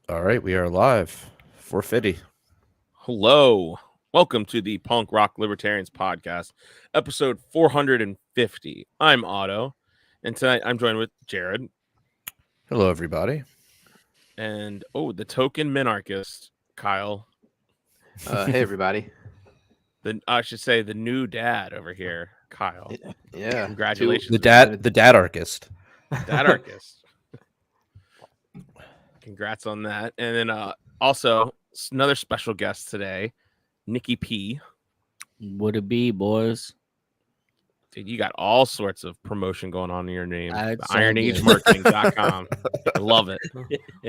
All right, we are live. 450. Hello. Welcome to the Punk Rock Libertarians podcast, episode 450. I'm Otto, and tonight I'm joined with Jared Hello, everybody. and, the token minarchist, Kyle. Hey everybody. I should say the new dad over here, Kyle. Yeah. Congratulations. The dadarchist. Dadarchist. Congrats on that. And then also another special guest today, Nikki P. Would it be, boys? Dude, you got all sorts of promotion going on in your name. It's all IronAgeMarketing.com. I love it.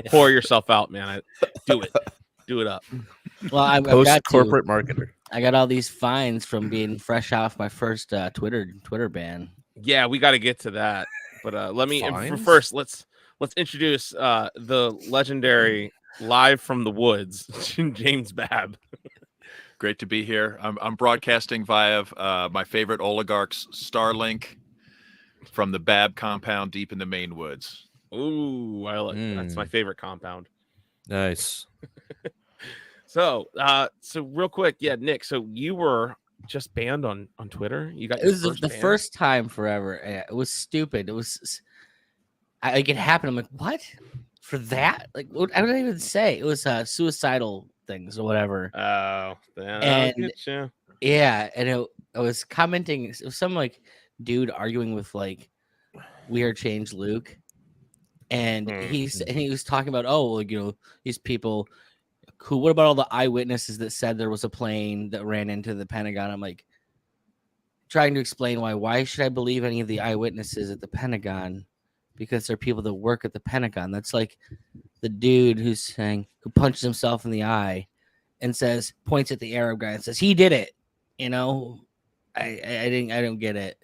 Pour yourself out, man. Do it. Do it up. Well, I've Post got corporate marketer. I got all these fines from being fresh off my first Twitter ban. Yeah, we got to get to that. But let me Fines? first let's introduce the legendary live from the woods, James Babb. Great to be here. I'm broadcasting via my favorite oligarch's Starlink from the Babb compound deep in the Maine woods. Ooh, I like that's my favorite compound. Nice. So real quick, yeah, Nick. So you were just banned on Twitter. You got It was the ban? first time forever. It was stupid. It was like it happened. I'm like, what? For that? Like, what? I don't even say. It was suicidal things or whatever. Oh, yeah, And- get you. Yeah, and I was commenting. It was some like dude arguing with like We Are Change Luke, and he was talking about these people who. What about all the eyewitnesses that said there was a plane that ran into the Pentagon? I'm like trying to explain why should I believe any of the eyewitnesses at the Pentagon? Because they're people that work at the Pentagon. That's like the dude who punches himself in the eye and points at the Arab guy and says he did it. You know, I don't get it.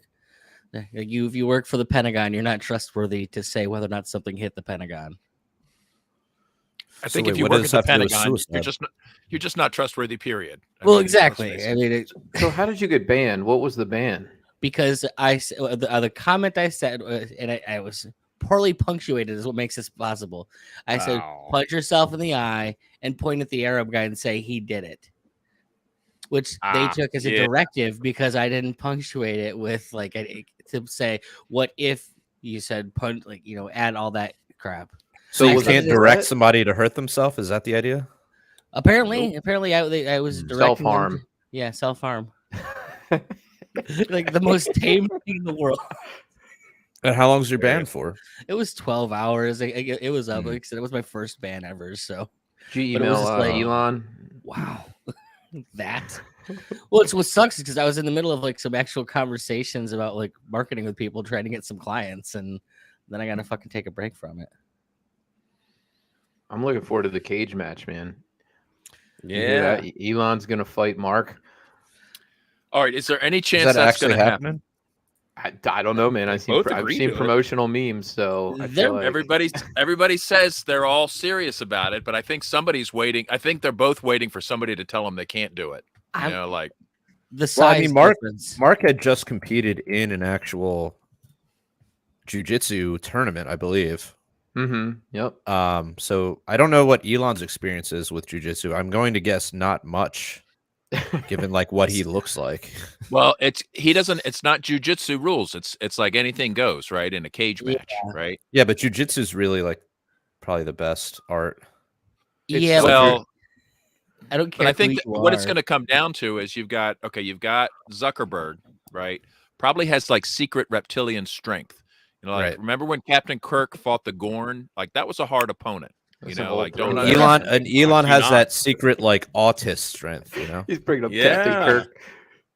Like if you work for the Pentagon, you're not trustworthy to say whether or not something hit the Pentagon. I think wait, if you what work does at the that have to do with Pentagon, suicide? you're just not trustworthy. Period. I Well, mean, exactly. let's face I it. mean, So how did you get banned? What was the ban? because the comment I said was, and I was poorly punctuated is what makes this possible. I said, Wow. punch yourself in the eye and point at the Arab guy and say he did it. Which they took as a yeah. directive because I didn't punctuate it with to say, what if you said punch, add all that crap. So you was can't it- direct somebody to hurt themselves? Is that the idea? Apparently, I was directing Self-harm. them yeah, self-harm. Like the most tame thing in the world. And how long's your ban for? It was 12 hours. It was up. Like I said, it was my first ban ever. So Did you But it was email just like- Elon? wow, that. Well, it's what sucks because I was in the middle of like some actual conversations about like marketing with people, trying to get some clients, and then I gotta fucking take a break from it. I'm looking forward to the cage match, man. You hear Yeah. that? Elon's gonna fight Mark. All right. Is there any Is chance that that's actually going to happen? happening? I don't know, man. I've both seen agreed to it. promotional memes, so I They're feel like Everybody says they're all serious about it, but I think somebody's waiting. I think they're both waiting for somebody to tell them they can't do it. You I'm- know, like The size Well, I mean, Mark- difference. Mark had just competed in an actual jiu-jitsu tournament, I believe. Yep. So I don't know what Elon's experience is with jiu-jitsu. I'm going to guess not much, given like what he looks like. well, it's not jujitsu rules. It's like anything goes, right? In a cage match, right? Yeah, but jiu-jitsu is really like probably the best art. Yeah, but well, I don't care. but I think who that you what it's are. going to come down to is you've got Zuckerberg, right? Probably has like secret reptilian strength. You know, like Right. remember when Captain Kirk fought the Gorn? Like that was a hard opponent. That's You an know, old like don't throwback. Elon has not? that secret like autist strength, you know. He's bringing up Yeah. Captain Kirk.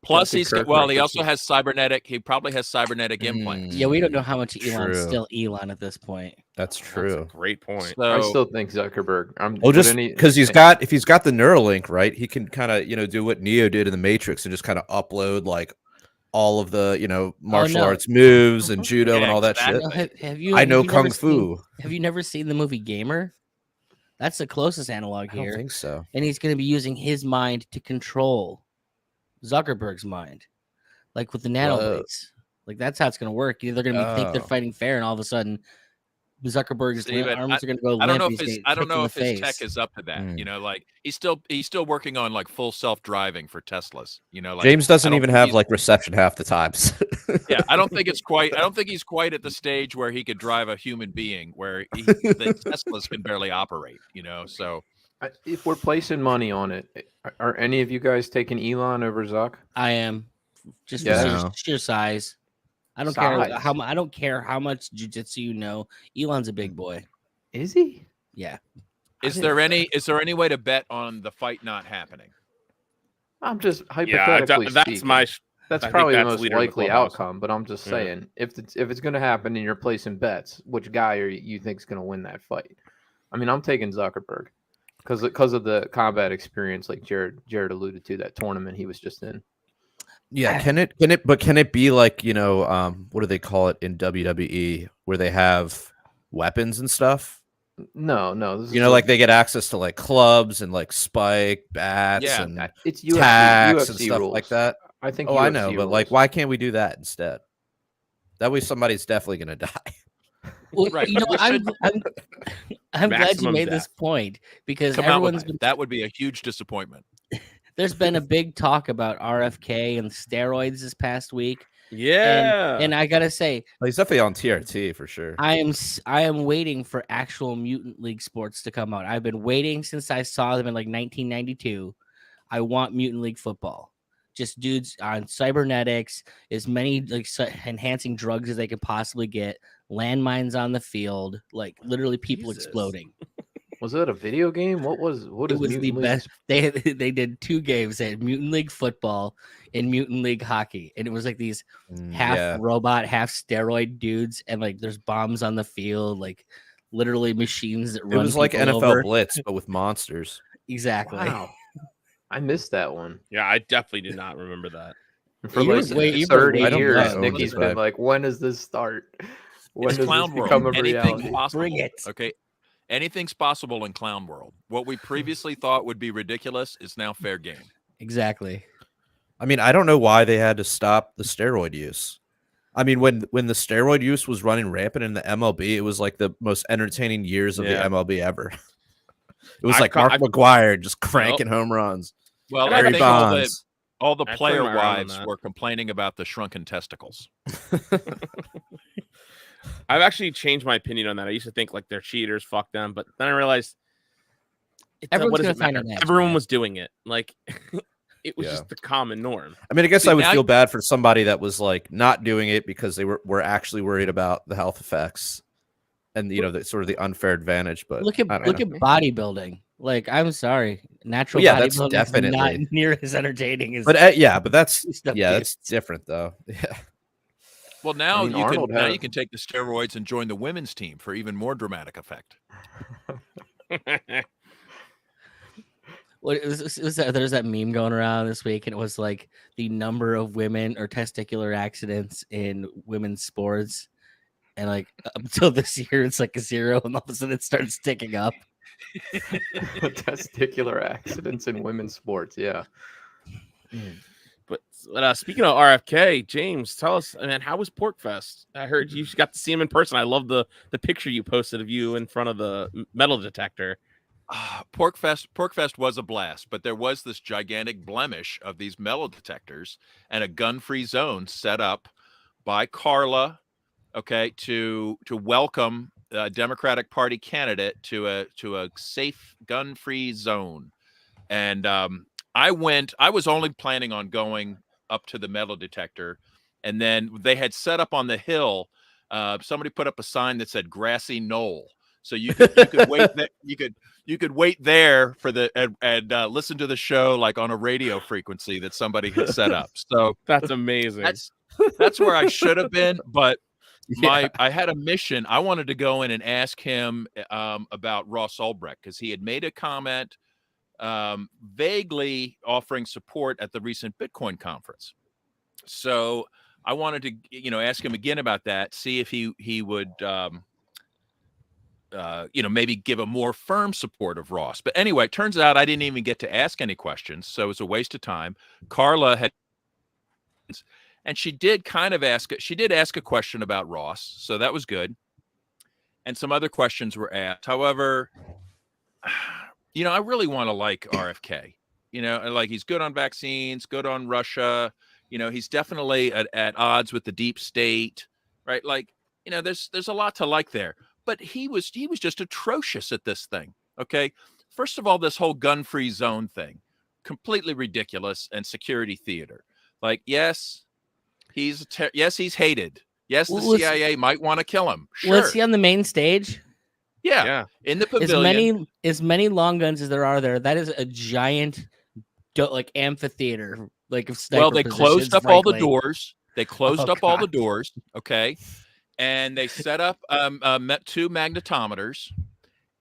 Plus, Captain he's got, Kirk well, he also references. has cybernetic. He probably has cybernetic implants. Yeah, we don't know how much Elon's True. still Elon at this point. That's That's a true. great point. So I still think Zuckerberg. Well, just but because if he's got the Neuralink, right, he can kind of do what Neo did in the Matrix and just kind of upload like all of the martial no. arts moves and judo Yeah, and all that exactly. shit. No, have you? I know have you never kung fu. Have you never seen the movie Gamer? That's the closest analog I don't here. think so. And he's going to be using his mind to control Zuckerberg's mind, like with the nanobots. Like that's how it's going to work. They're going to think they're Oh. fighting fair, and all of a sudden, Zuckerberg's See, but arms are going to go limp. I don't know he's if his getting I don't kicked in know the if his tech face. is up to that. Mm. You know, like he's still working on like full self-driving for Teslas. You know, like James I doesn't don't even think have he's- like reception half the times. Yeah, I don't think he's quite at the stage where he could drive a human being, where the Teslas can barely operate. You know, so If we're placing money on it, are any of you guys taking Elon over Zuck? I am just Yeah. for No. sheer size. I don't care Size? I don't care how much jujitsu you know. Elon's a big boy. Is he? Yeah. is there any way to bet on the fight not happening? I'm just Yeah, hypothetically that's speaking. my. That's I think probably the that's most leader in the likely clubhouse. outcome. But I'm just Yeah. saying, if it's going to happen and you're placing bets, which guy you think is going to win that fight? I mean, I'm taking Zuckerberg because of the combat experience, like Jared alluded to, that tournament he was just in. Yeah, can it be like, what do they call it in WWE where they have weapons and stuff? No, this is Like they get access to like clubs and like spike bats Yeah, and it's UFC, tacks and UFC stuff rules. like that. I think. Oh, UFC I know, but like, rules. why can't we do that instead? That way, somebody's definitely gonna die. Well, Right, you know, but I'm glad you Maximum made this death. point because Come out with everyone's been that would be a huge disappointment. there's been a big talk about RFK and steroids this past week. Yeah. And I gotta say, He's definitely on TRT for sure. I am waiting for actual Mutant League sports to come out. I've been waiting since I saw them in like 1992. I want Mutant League football. Just dudes on cybernetics, as many like enhancing drugs as they could possibly get, landmines on the field, like literally people Jesus. exploding. Was it a video game? What It is was the Mutant League? best. They did two games. They had Mutant League football and Mutant League hockey, and it was like these half Yeah. robot, half steroid dudes, and like there's bombs on the field, like literally machines that It run. was like people NFL over. Blitz, but with monsters. Exactly. Wow, I missed that one. Yeah, I definitely did not remember that. For You were like way- you were 30 way years, young. Nikki's Right. been like, "When does this start? When It's does Clown this World. become a Anything's reality?" possible. Bring it. Okay. Anything's possible in Clown World. What we previously thought would be ridiculous is now fair game. Exactly. I mean, I don't know why they had to stop the steroid use. I mean, when the steroid use was running rampant in the MLB, it was like the most entertaining years of Yeah. the MLB ever. It was I like ca- Mark I- McGuire just cranking home runs. Well, And I I Barry think Bonds. all the I turned player my eye on wives that. were complaining about the shrunken testicles. I've actually changed my opinion on that. I used to think like they're cheaters, fuck them, but then I realized Everyone's what does gonna it find matter? an answer, Everyone man. was doing it. Like it was Yeah. just the common norm. I mean, I guess See, I would now feel bad for somebody that was like not doing it because they were actually worried about the health effects and the sort of the unfair advantage. But Look at I don't look know. at bodybuilding. Like, I'm sorry, natural Well, yeah, that's bodybuilding is not definitely- near as entertaining as. But but that's stuff that's different though. Yeah. Well, now mean, you Arnold can had- take the steroids and join the women's team for even more dramatic effect. What there's that meme going around this week, and it was like the number of women or testicular accidents in women's sports, and like up until this year, it's like a 0, and all of a sudden it starts ticking up. Testicular accidents in women's sports. Yeah. But speaking of RFK, James, tell us, man, how was Porcfest? I heard you got to see him in person. I love the picture you posted of you in front of the metal detector. Porcfest was a blast, but there was this gigantic blemish of these metal detectors and a gun-free zone set up by Carla, okay, to welcome a Democratic Party candidate to a safe gun-free zone. And I was only planning on going up to the metal detector, and then they had set up on the hill. Somebody put up a sign that said "grassy knoll," so you could wait. You could wait there for and listen to the show like on a radio frequency that somebody had set up. So That's amazing. that's where I should have been, but Yeah. I had a mission. I wanted to go in and ask him about Ross Ulbricht because he had made a comment vaguely offering support at the recent Bitcoin conference. So I wanted to, ask him again about that, see if he would, maybe give a more firm support of Ross. But anyway, it turns out I didn't even get to ask any questions, so it was a waste of time. Carla had, and she did ask a question about Ross, so that was good. and some other questions were asked. However, I really want to like RFK. Like he's good on vaccines, good on Russia. He's definitely at odds with the deep state, right? Like, there's a lot to like there. But he was just atrocious at this thing. Okay, first of all, this whole gun-free zone thing, completely ridiculous and security theater. Like, yes, he's hated. Yes, the CIA might want to kill him. Sure. Was he on the main stage? Yeah, in the pavilion. As many long guns as there are there, that is a giant, like amphitheater. Like of sniper well, they closed up all the doors. They closed up all the doors. Okay, and they set up 2 magnetometers,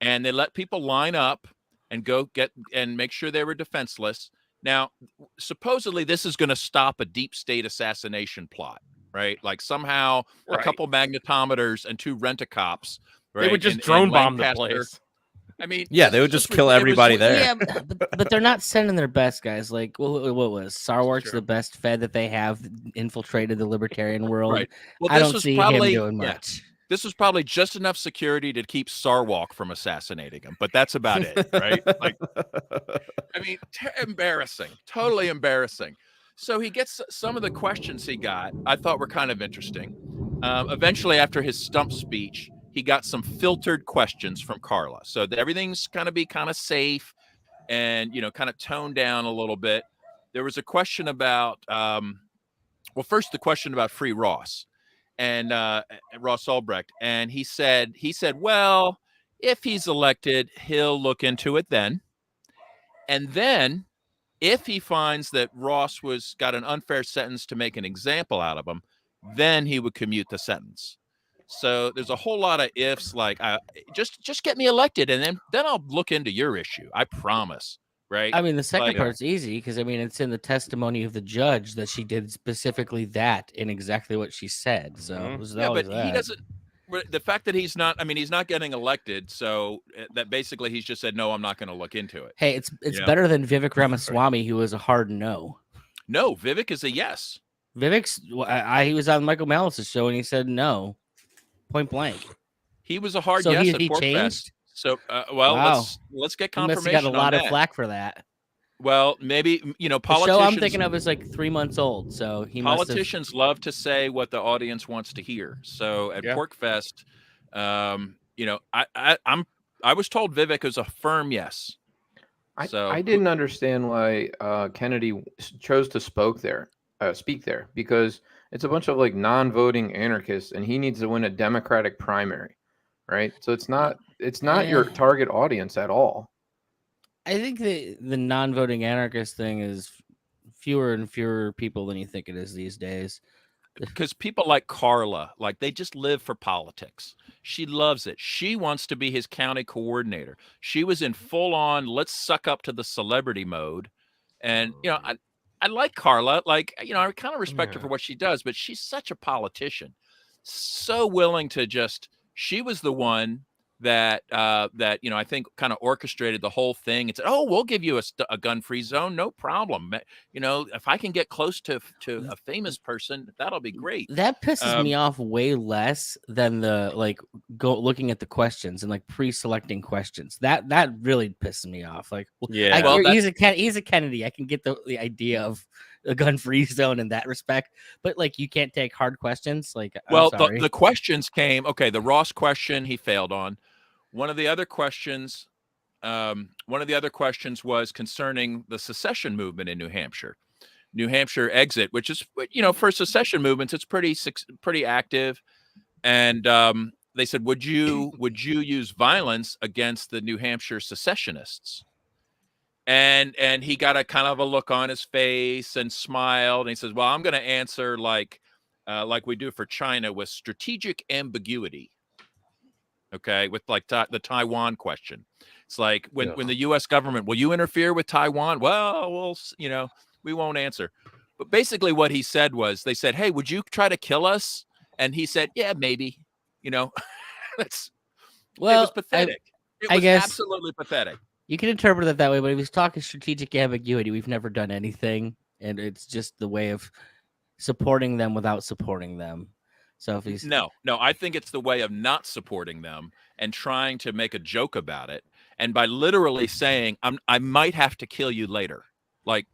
and they let people line up and go get and make sure they were defenseless. Now, supposedly, this is going to stop a deep state assassination plot, right? Like somehow a couple magnetometers and 2 rent-a-cops. Right? They would just drone bomb the place. I mean, yeah, they would just kill everybody there. Yeah, but they're not sending their best guys. Like, what was Sarwark's the best Fed that they have infiltrated the libertarian world? Right. Well, I don't see him doing much. This was probably just enough security to keep Sarwark from assassinating him, but that's about it, right? Like, I mean, embarrassing, totally embarrassing. So he gets some of the questions he got, I thought were kind of interesting. Eventually, after his stump speech, he got some filtered questions from Carla. So everything's going to be kind of safe and, kind of toned down a little bit. There was a question about, first the question about Free Ross and Ross Ulbricht. And he said, well, if he's elected, he'll look into it then. And then if he finds that Ross got an unfair sentence to make an example out of him, then he would commute the sentence. So there's a whole lot of ifs, like just get me elected, and then I'll look into your issue. I promise, right? I mean, the second part's easy because it's in the testimony of the judge that she did specifically that in exactly what she said. So it was but that. he doesn't. The fact that he's not getting elected, so that basically he's just said no, I'm not going to look into it. Hey, it's better than Vivek Ramaswamy, who was a hard no. No, Vivek is a yes. Vivek's he was on Michael Malice's show and he said no. Point blank. He was a hard yes at Porcfest. So, wow. let's get confirmation. He must have got a lot of flack for that. Well, maybe politicians. The show I'm thinking of is like 3 months old, so politicians love to say what the audience wants to hear. So at Porcfest, I was told Vivek was a firm yes. I didn't understand why Kennedy chose to speak there because it's a bunch of like non-voting anarchists, and he needs to win a Democratic primary, right? So it's not your target audience at all. I think the non-voting anarchist thing is fewer and fewer people than you think it is these days. Because people like Carla, like they just live for politics. She loves it. She wants to be his county coordinator. She was in full-on let's suck up to the celebrity mode, and I like Carla. Like, I kind of respect her for what she does, but she's such a politician. So willing to she was the one that I think kind of orchestrated the whole thing and said, oh, we'll give you a gun-free zone. No problem. If I can get close to a famous person, that'll be great. That pisses me off way less than the looking at the questions and like pre-selecting questions. That really pisses me off. Like, he's a Kennedy. I can get the idea of a gun-free zone in that respect, but like you can't take hard questions. Like, the questions came. Okay, the Ross question he failed on. One of the other questions was concerning the secession movement in New Hampshire. New Hampshire exit, which is, for secession movements, it's pretty active. And they said, would you use violence against the New Hampshire secessionists? And he got a kind of a look on his face and smiled. And he says, well, I'm going to answer like we do for China with strategic ambiguity. Okay, with like the Taiwan question. It's like when the U.S. government, will you interfere with Taiwan? Well, we won't answer. But basically what he said was, they said, hey, would you try to kill us? And he said, yeah, maybe. It was pathetic. It was absolutely pathetic. You can interpret it that way, but if he's talking strategic ambiguity, we've never done anything. And it's just the way of supporting them without supporting them. So if he's No, I think it's the way of not supporting them and trying to make a joke about it, and by literally saying, I might have to kill you later. Like,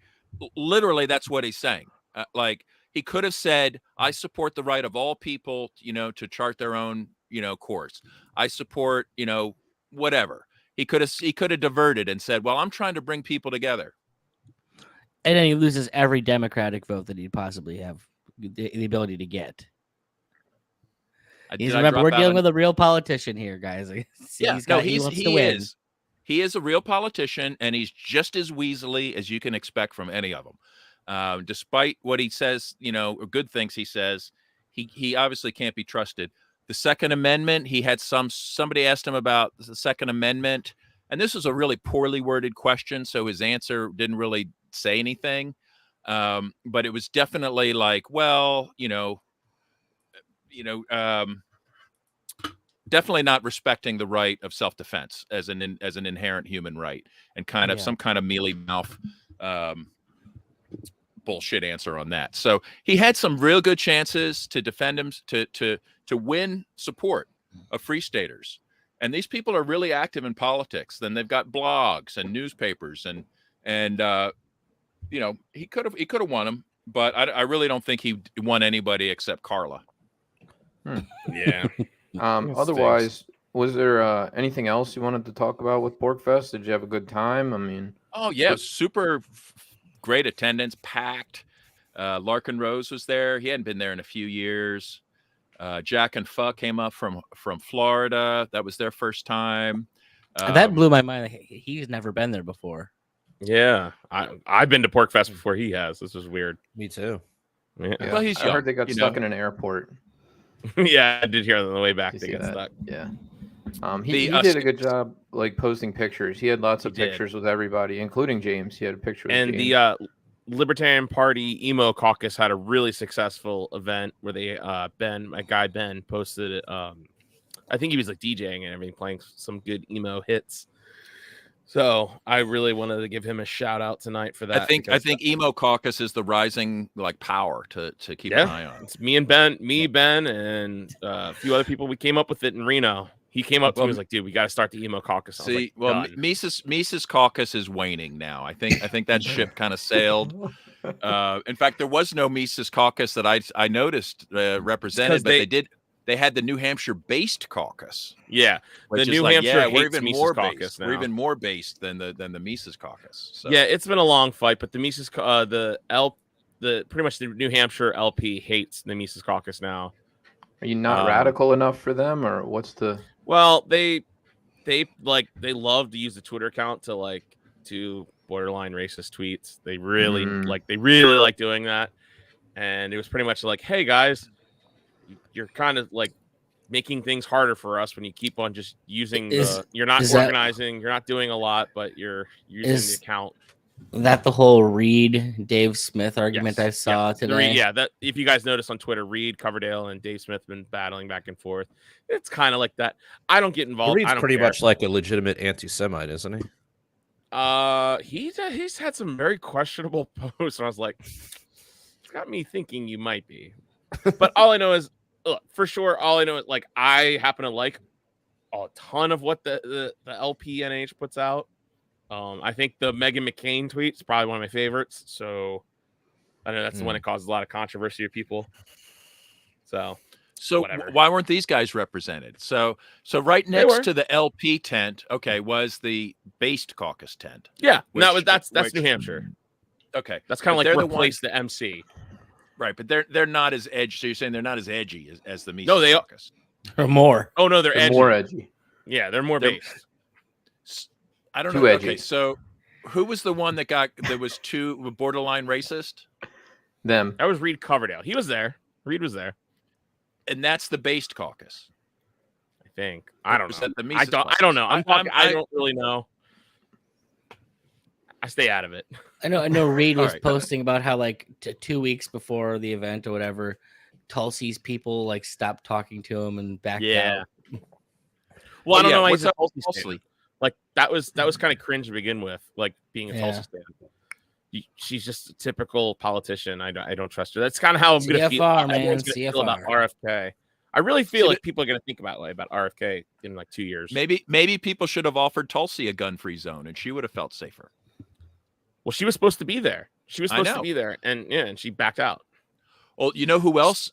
literally, that's what he's saying. Like, he could have said, I support the right of all people, to chart their own, course. I support, whatever. He could have diverted and said, well, I'm trying to bring people together. and then he loses every Democratic vote that he'd possibly have the ability to get. Remember, we're dealing with a real politician here, guys. He wants to win. He is a real politician, and he's just as weaselly as you can expect from any of them. Despite what he says, or good things he says, he obviously can't be trusted. The Second Amendment, he had somebody asked him about the Second Amendment, and this was a really poorly worded question, so his answer didn't really say anything. But it was definitely like, well, definitely not respecting the right of self-defense as an inherent human right, and kind of some kind of mealy mouth bullshit answer on that. So he had some real good chances to defend him, to win support of Free Staters. And these people are really active in politics. Then they've got blogs and newspapers, and he could have won him, but I really don't think he won anybody except Carla. Yeah. Otherwise, was there anything else you wanted to talk about with Porcfest? Did you have a good time? I mean, oh yeah, super great attendance, packed. Larkin Rose was there. He hadn't been there in a few years. Jack and Fuck came up from Florida. That was their first time. That blew my mind. He's never been there before. Yeah, I've been to Porcfest before he has. This was weird. Me too. Yeah. yeah. Well, he's young, I heard they got stuck in an airport. Yeah, I did hear on the way back You they see got that? stuck. Yeah. He did a good job, like, posting pictures. He had lots of pictures with everybody, including James. He had a picture with James. The Libertarian Party emo caucus had a really successful event where they my guy Ben posted it. I think he was like DJing and everything, playing some good emo hits. So I really wanted to give him a shout out tonight for that. I think emo caucus is the rising power to keep an eye on. It's me, Ben, and a few other people. We came up with it in Reno. He came up to me and was like, "Dude, we got to start the emo caucus." See, like, Mises caucus is waning now. I think that ship kind of sailed. In fact, there was no Mises caucus that I noticed represented, but they had the New Hampshire-based caucus. Yeah, the New Hampshire we're even Mises more caucus based. now. We're even more based than the Mises caucus. So. Yeah, it's been a long fight, but the Mises, pretty much the New Hampshire LP hates the Mises caucus now. Are you not radical enough for them, or what's the? Well, they love to use the Twitter account to borderline racist tweets. They really like doing that, and it was pretty much like, hey guys, you're kind of like making things harder for us when you keep on just using you're not organizing, you're not doing a lot, but you're using the account. That the whole Reed Dave Smith argument I saw today. That if you guys notice on Twitter, Reed, Coverdale, and Dave Smith have been battling back and forth. It's kind of like that. I don't get involved. Reed's pretty much like a legitimate anti-Semite, isn't he? He's had some very questionable posts, and I was like, it's got me thinking you might be. But all I know is, for sure, like, I happen to like a ton of what the LPNH puts out. I think the Meghan McCain tweet is probably one of my favorites. So I know that's the one that causes a lot of controversy to people. So whatever. Why weren't these guys represented? So right next to the LP tent, was the based caucus tent. Yeah, that's New Hampshire. Okay, that's kind of like replace the MC. Right, but they're not as edgy. So you're saying they're not as edgy as the Mises caucus? Or more. Oh no, they're edgy. More edgy. Yeah, they're more based. I don't know. Okay, so who was the one that was too borderline racist? Them. That was Reed Coverdale. He was there. Reed was there. And that's the based caucus. I think. I don't know. I don't know. I don't really know. I stay out of it. I know Reed was posting about how, like, 2 weeks before the event or whatever, Tulsi's people like stopped talking to him and backed out. Well, I don't know why he's a Tulsi. Like that was kind of cringe to begin with, like being a Tulsi stand. she's just a typical politician. I don't trust her. That's kind of how I'm going to feel. CFR, man, Everyone's gonna feel about CFR. RFK. I really feel like people are going to think about RFK in like 2 years. Maybe people should have offered Tulsi a gun-free zone, and she would have felt safer. Well, she was supposed to be there. She was I supposed to know. be there, and she backed out. Well, you know who else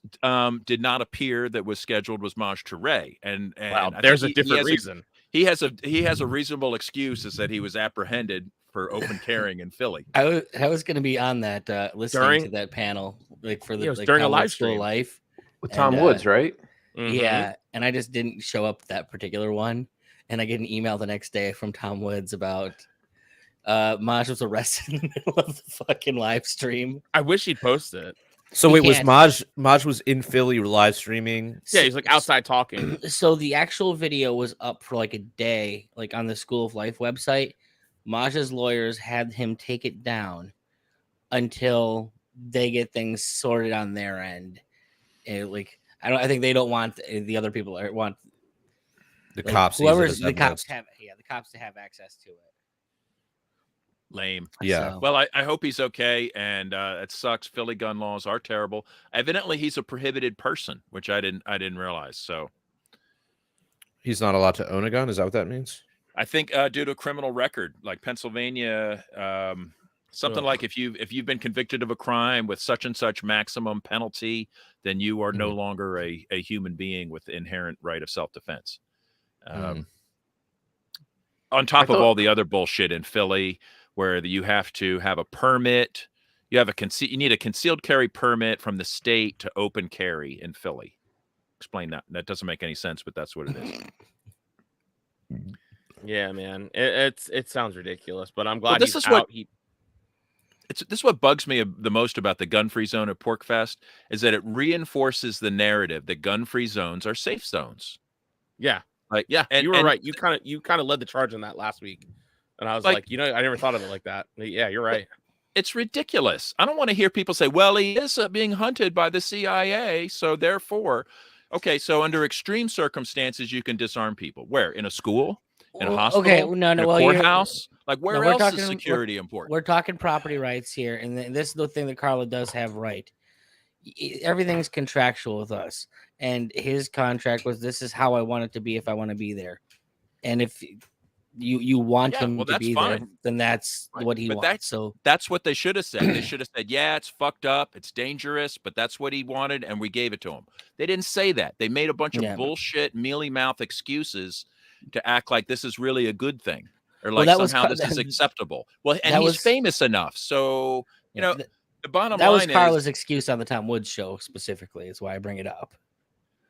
did not appear that was scheduled was Maj Touré, and Wow, I there's think a different reason. He has a reasonable excuse, is that he was apprehended for open carrying in Philly. I was going to be on that listening to that panel, like for the it was like, during a Tom live Woods School of stream. Life With Tom And, Woods, right? Mhm. Yeah, and I just didn't show up that particular one, and I get an email the next day from Tom Woods about Maj was arrested in the middle of the fucking live stream. I wish he'd post it. So He wait, was can't. Maj was in Philly live streaming? Yeah, he's like outside talking. So the actual video was up for like a day, like on the School of Life website. Maj's lawyers had him take it down until they get things sorted on their end. And like I think they don't want the other people or want The like, cops. use it whoever's as the cops evidence. have the cops to have access to it. Lame. Yeah. So- Well, I hope he's okay, and it sucks. Philly gun laws are terrible. Evidently, he's a prohibited person, which I didn't realize. So He's not allowed to own a gun. Is that what that means? I think due to a criminal record, like Pennsylvania, something Ugh. like if you've been convicted of a crime with such and such maximum penalty, then you are no longer a human being with the inherent right of self-defense. On top of all the other bullshit in Philly, where you have to have a permit, you need a concealed carry permit from the state to open carry in Philly. Explain that. That doesn't make any sense, but that's what it is. Yeah, man, it sounds ridiculous, but I'm glad this he's is what- out. This is what bugs me the most about the gun-free zone at Porcfest, is that it reinforces the narrative that gun-free zones are safe zones. Yeah, Like, yeah, and- you were and- right. You kind of led the charge on that last week, and I was like, I never thought of it like that. Yeah, you're right. It's ridiculous. I don't want to hear people say, well, he is being hunted by the CIA, so therefore, okay, so under extreme circumstances, you can disarm people. Where? In a school? In a hospital? Okay, no, in a well, you're- courthouse? Like, where No, we're else talking- is security important? We're talking property rights here, and this is the thing that Carla does have right. Everything's contractual with us, and his contract was, this is how I want it to be if I want to be there, and if you want him to that's be there, fine. then that's Right. what he But wants. So That's what they should have said. They should have said, yeah, it's fucked up, it's dangerous, but that's what he wanted, and we gave it to him. They didn't say that. They made a bunch of Yeah. bullshit, mealy-mouth excuses to act like this is really a good thing, or Well, like that was somehow Car- this is acceptable. Well, and that he's was- famous enough, so you know. The bottom that was line Carla's is excuse on the Tom Woods show specifically. Is why I bring it up.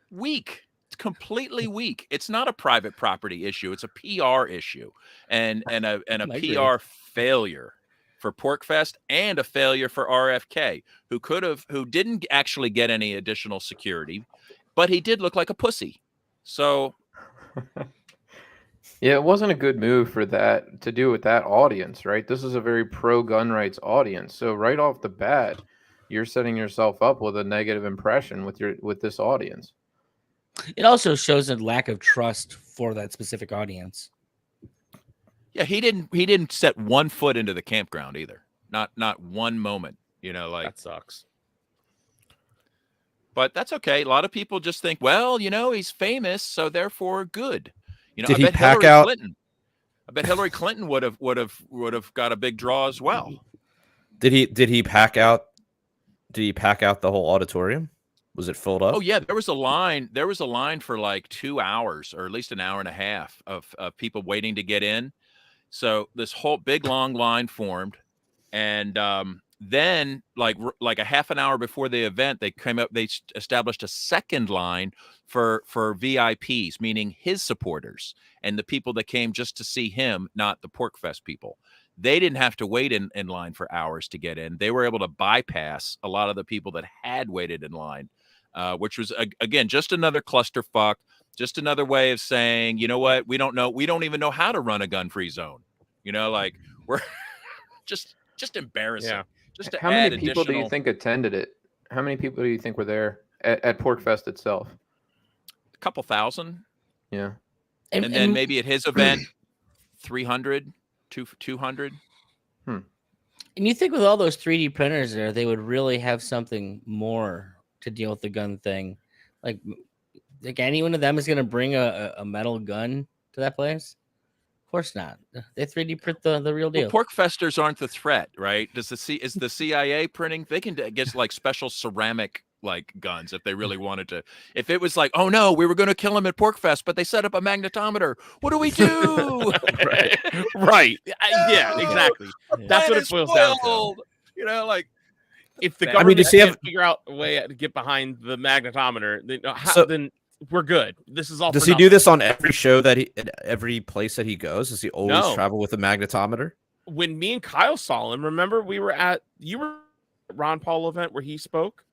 weak. It's completely weak. It's not a private property issue. It's a PR issue, and a I agree. PR failure for Porcfest, and a failure for RFK, who didn't actually get any additional security, but he did look like a pussy. So Yeah, it wasn't a good move for that to do with that audience, right? This is a very pro gun rights audience. So right off the bat, you're setting yourself up with a negative impression with this audience. It also shows a lack of trust for that specific audience. yeah, he didn't set one foot into the campground either. Not one moment. You know, like That sucks. But that's okay. A lot of people just think, well, he's famous, so therefore good. Did I he bet pack Hillary out- Clinton. I bet Hillary Clinton would have got a big draw as well. Did he pack out? Did he pack out the whole auditorium? Was it filled up? Oh yeah, there was a line. There was a line for like 2 hours, or at least an hour and a half of people waiting to get in. So this whole big long line formed, and then like a half an hour before the event, they came up. They established a second line for VIPs, meaning his supporters and the people that came just to see him, not the Porcfest people. They didn't have to wait in line for hours to get in. They were able to bypass a lot of the people that had waited in line, which was, again, just another clusterfuck, just another way of saying, you know what, we don't even know how to run a gun-free zone. Like we're just embarrassing. Yeah. Just to How add many people do you additional- think attended it? How many people do you think were there at Porcfest itself? A couple thousand, Yeah. and then maybe at his event, 300, 200. And you think with all those 3D printers there, they would really have something more to deal with the gun thing. Like any one of them is going to bring a metal gun to that place? Of course not. They 3D print the real deal. Well, porkfesters aren't the threat, right? Is the CIA printing? They can get like special ceramic like guns if they really wanted to. If it was like, oh no, we were going to kill him at Porkfest, but they set up a magnetometer. What do we do? Right. Right. Yeah, exactly. That's what it boils down to. You know, like if the I mean, government does he can't have- figure out a way to get behind the magnetometer, So- then we're good. This is all. Does for he do nothing. this on every show at every place that he goes? Does he always No. travel with a magnetometer? When me and Kyle saw him, remember you were at Ron Paul event where he spoke?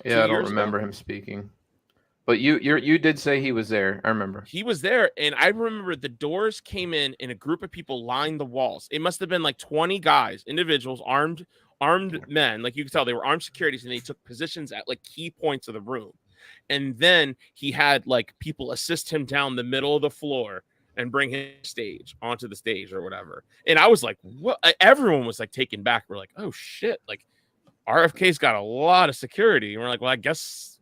Yeah, I don't years ago? remember him speaking. But you did say he was there. I remember. He was there, and I remember the doors came in and a group of people lined the walls. It must have been like 20 guys, individuals, armed men. Like you could tell they were armed securities, and they took positions at like key points of the room. And then he had like people assist him down the middle of the floor and bring him onto the stage or whatever. And I was like, what? Everyone was like taken back. We're like, oh shit, like RFK's got a lot of security. And we're like, well, I guess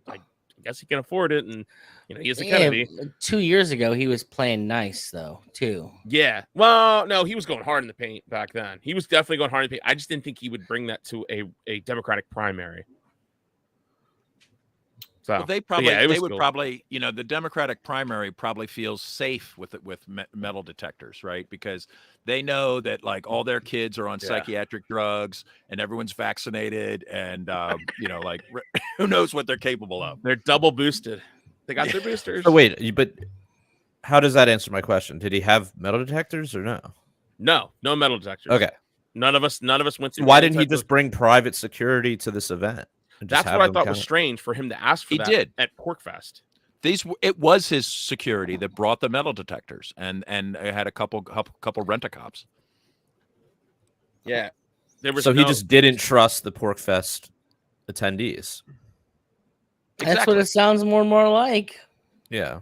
he can afford it. And you know, he's a Kennedy. 2 years ago, he was playing nice though, too. Yeah. Well, no, he was going hard in the paint back then. He was definitely going hard in the paint. I just didn't think he would bring that to a Democratic primary. So well, they would probably, you know, the Democratic primary probably feels safe with metal detectors, right? Because they know that like all their kids are on psychiatric drugs and everyone's vaccinated, and you know, like who knows what they're capable of. They're double boosted. They got their boosters. Oh wait, but how does that answer my question? Did he have metal detectors or no? No metal detectors. Okay. None of us went through. Why didn't he just bring private security to this event? That's what I thought was strange for him to ask for. He did at Porkfest. It was his security that brought the metal detectors, and it had a couple rent-a-cops. Yeah, there was. So he just didn't trust the Porkfest attendees. That's what it sounds more and more like. Yeah.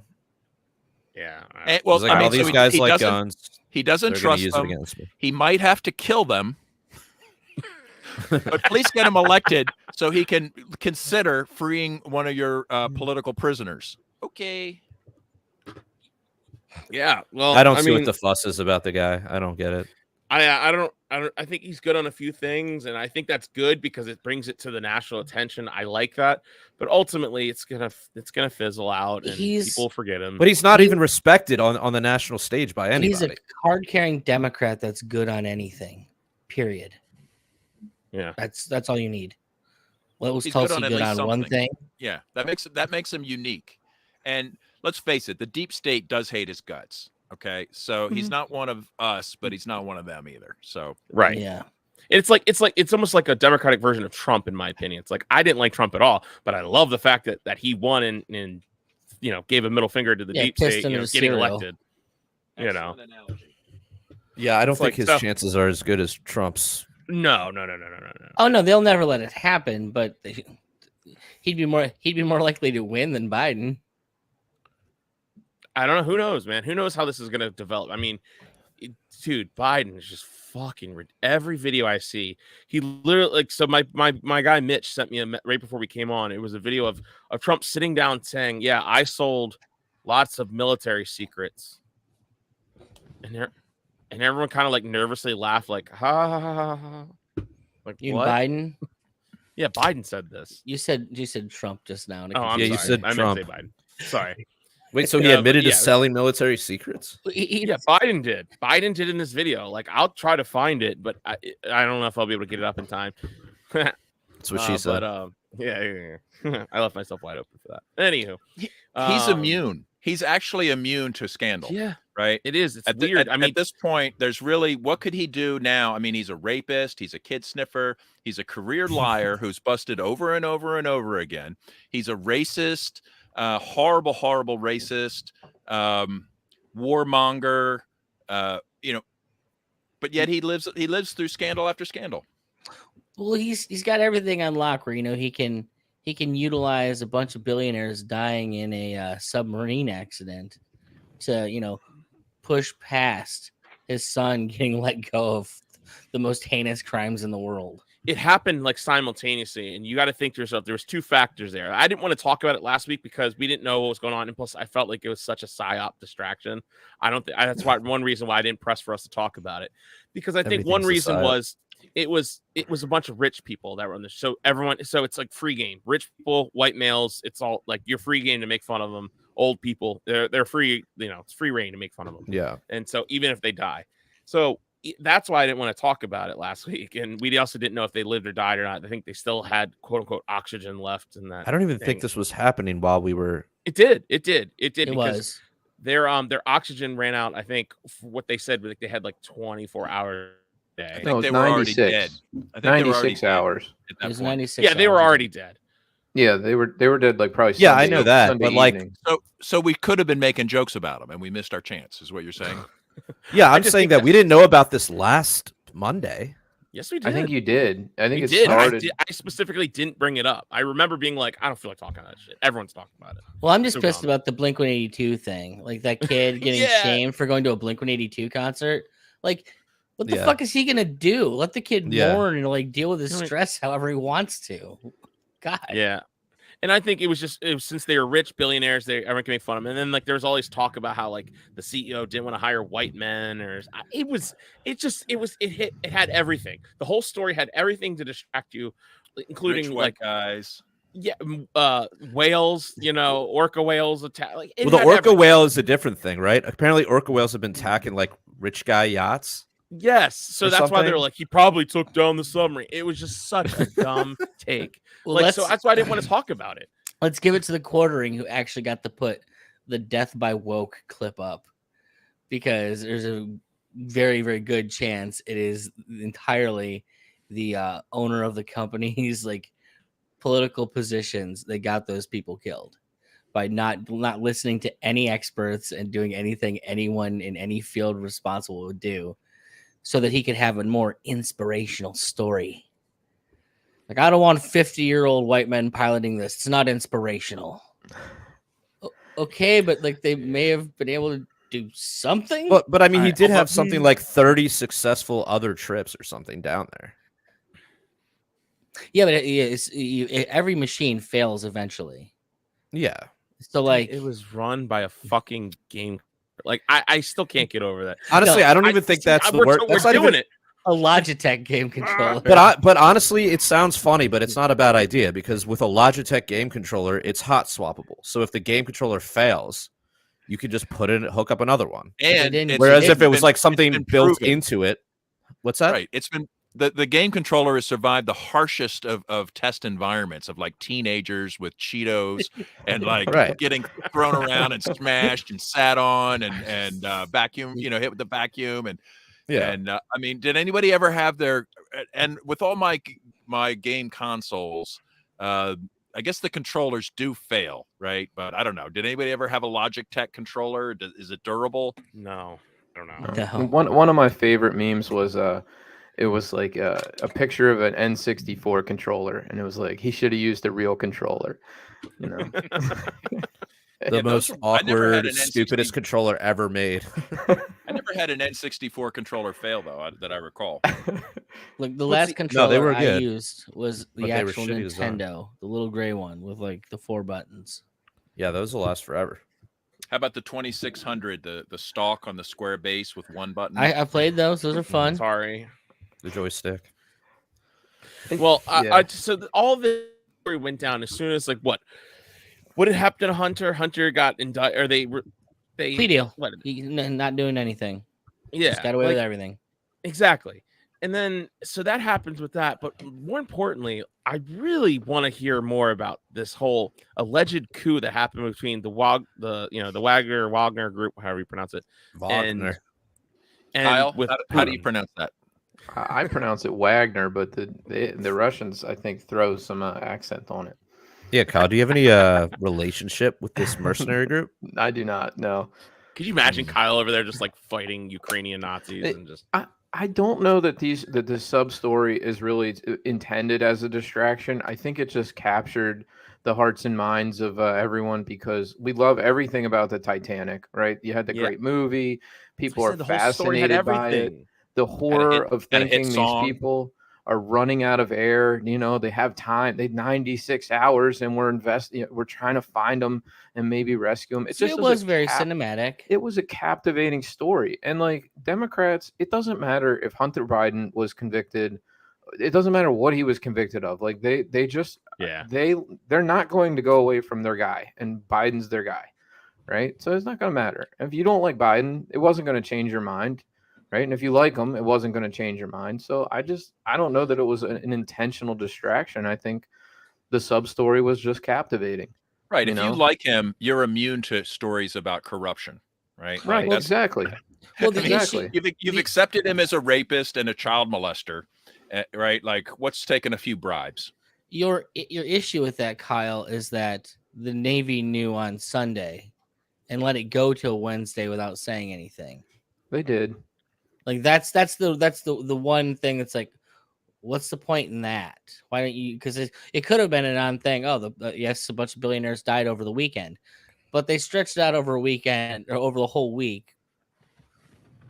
Yeah. And, well, like, I mean, all these so guys he like doesn't, guns. He doesn't They're gonna trust use them. it against me. He might have to kill them. But please get him elected so he can consider freeing one of your political prisoners. Okay. Yeah. Well, I don't see what the fuss is about the guy. I don't get it. I think he's good on a few things, and I think that's good because it brings it to the national attention. I like that, but ultimately it's gonna fizzle out, and people forget him. But he's not even respected on the national stage by anybody. He's a card-carrying Democrat that's good on anything. Period. Yeah, that's all you need. What was He's Tulsi good good on one thing? Yeah, that makes him unique. And let's face it, the deep state does hate his guts. Okay, so he's not one of us, but he's not one of them either. So right, yeah. It's almost like a Democratic version of Trump, in my opinion. It's like I didn't like Trump at all, but I love the fact that he won and you know gave a middle finger to the deep state, getting elected. You know. Yeah, I don't think his chances are as good as Trump's. No. Oh no, they'll never let it happen. But he'd be more likely to win than Biden. I don't know. Who knows, man? Who knows how this is going to develop? I mean, dude, Biden is just fucking. Every video I see, he literally like. So my guy Mitch sent me right before we came on. It was a video of Trump sitting down saying, "Yeah, I sold lots of military secrets," and everyone kind of like nervously laughed, like ha ha ha ha ha. Like you what? Biden? Yeah, Biden said this. You said Trump just now. Oh, I'm sorry. you said I Trump. meant to say Biden. Sorry. Wait, so he admitted to selling military secrets? Yeah, Biden did. Biden did in this video. Like, I'll try to find it, but I don't know if I'll be able to get it up in time. That's what she said. But yeah. I left myself wide open for that. Anywho, he's immune. He's actually immune to scandal. Yeah, right. It is. It's weird. I mean, at this point, there's really what could he do now? I mean, he's a rapist. He's a kid sniffer. He's a career liar who's busted over and over and over again. He's a racist. Horrible racist, warmonger, you know, but yet he lives through scandal after scandal. Well, he's got everything on lock where, you know, he can utilize a bunch of billionaires dying in a submarine accident to, you know, push past his son getting let go of the most heinous crimes in the world. It happened like simultaneously, and you got to think to yourself, there was two factors there. I didn't want to talk about it last week because we didn't know what was going on, and plus I felt like it was such a psyop distraction. I don't think that's why one reason why I didn't press for us to talk about it, because I think one Everything's a reason psyop. was it was a bunch of rich people that were on this. So it's like free game, rich people, white males. It's all like you're free game to make fun of them. Old people, they're free. It's free reign to make fun of them. Yeah. And so even if they die, so that's why I didn't want to talk about it last week. And we also didn't know if they lived or died or not. I think they still had quote unquote oxygen left in that. I don't even thing. think this was happening while we were. It did. It It because was. their oxygen ran out. I think what they said, like they had like 24 hours a I day. think No, they it's were already 96. dead. I think they were already 96 dead hours. at It that was point. 96. Yeah, they were hours. already dead. Yeah, they were dead like probably. Yeah, I Sunday, know that, Sunday but, like- evening. So we could have been making jokes about them, and we missed our chance. Is what you're saying? Yeah, I I'm just saying think that that- we didn't know about this last Monday. Yes, we did. I think you did. I think we it did. started. I specifically didn't bring it up. I remember being like, I don't feel like talking about that shit. Everyone's talking about it. Well, I'm just So pissed dumb. about the Blink 182 thing. Like that kid getting Yeah. shamed for going to a Blink 182 concert. Like, what the Yeah. fuck is he gonna do? Let the kid Yeah. mourn and like deal with his You know, stress however he wants to. God. Yeah. And I think it was since they were rich billionaires, everyone can make fun of them. And then like there was all this talk about how like the CEO didn't want to hire white men, or it had everything. The whole story had everything to distract you, including Rich like white guys. whales, orca whales attack. Like it Well, the had orca everything. whale is a different thing, right? Apparently, orca whales have been attacking like rich guy yachts. Yes, so or that's why they were something. like he probably took down the submarine. It was just such a dumb take. Well, So that's why I didn't want to talk about it. let's give it to the quartering who actually got to put the death by woke clip up, because there's a very, very good chance it is entirely the owner of the company's like political positions that got those people killed by not listening to any experts and doing anything anyone in any field responsible would do, so that he could have a more inspirational story. Like, I don't want 50-year-old white men piloting this. It's not inspirational. Okay, but like they may have been able to do something. But I mean, he Alright, did although- have something like 30 successful other trips or something down there. Yeah, but every machine fails eventually. Yeah. So like, it was run by a fucking game. Like I still can't get over that. Honestly, No, I don't even think that's the word. We're That's not doing even, it. a Logitech game controller. but honestly, it sounds funny, but it's not a bad idea because with a Logitech game controller, it's hot swappable. So if the game controller fails, you can just hook up another one. And didn't- it's- Whereas it's if it was been- like it's something been built proven. into it, what's that? Right. It's been the game controller has survived the harshest of test environments of like teenagers with Cheetos and like Right. getting thrown around and smashed and sat on and vacuum, hit with the vacuum Yeah. and I mean, did anybody ever have their and with all my game consoles, I guess the controllers do fail, right? But I don't know. Did anybody ever have a Logitech controller? Is it durable? No, I don't know. No. One of my favorite memes was it was like a picture of an N64 controller, and it was like he should have used a real controller. The most I never had awkward, an stupidest controller ever made. I never had an N64 controller fail though that I recall. Like the What's last the- controller they were I good, used was but the they were actual shitty design. Nintendo, the little gray one with like the 4 buttons. Yeah, those will last forever. How about the 2600, the stalk on the square base with one button? I played those. Those are fun. Sorry. The joystick. Well, Yeah. all this story went down as soon as like what had happened to Hunter? Hunter got indicted, or they Plea deal. What? Not doing anything. Yeah, Just got away like, with everything. exactly. And then so that happens with that, but more importantly, I really want to hear more about this whole alleged coup that happened between the Wagner group, however you pronounce it, Wagner. and Kyle, with how do you Putin. pronounce that? I pronounce it Wagner, but the Russians I think throw some accent on it. Yeah, Kyle, do you have any relationship with this mercenary group? I do not know. Could you imagine Kyle over there just like fighting Ukrainian Nazis It- and just I don't know that the sub story is really intended as a distraction. I think it just captured the hearts and minds of everyone because we love everything about the Titanic, right? You had the Yeah. great movie. People I are said, the whole story had fascinated by it. everything. The horror of and a hit thinking these song. people are running out of air. You know, they have time. They 96 hours, and we're investing. We're trying to find them and maybe rescue them. It was very cinematic. It was a captivating story. And like Democrats, it doesn't matter if Hunter Biden was convicted. It doesn't matter what he was convicted of. Like they just they're not going to go away from their guy, and Biden's their guy, right? So it's not going to matter. If you don't like Biden, it wasn't going to change your mind, right? And if you like him, it wasn't going to change your mind. So I don't know that it was an intentional distraction. I think the sub story was just captivating. Right. You If know? you like him, you're immune to stories about corruption, right? Right. Like, Exactly. Well, the Exactly. You've accepted him as a rapist and a child molester, right? Like, what's taking a few bribes? Your issue with that, Kyle, is that the Navy knew on Sunday and let it go till Wednesday without saying anything. They did. Like that's the one thing that's like, what's the point in that? Why don't you? Because it could have been a non-thing. Oh, yes, a bunch of billionaires died over the weekend, but they stretched it out over a weekend or over the whole week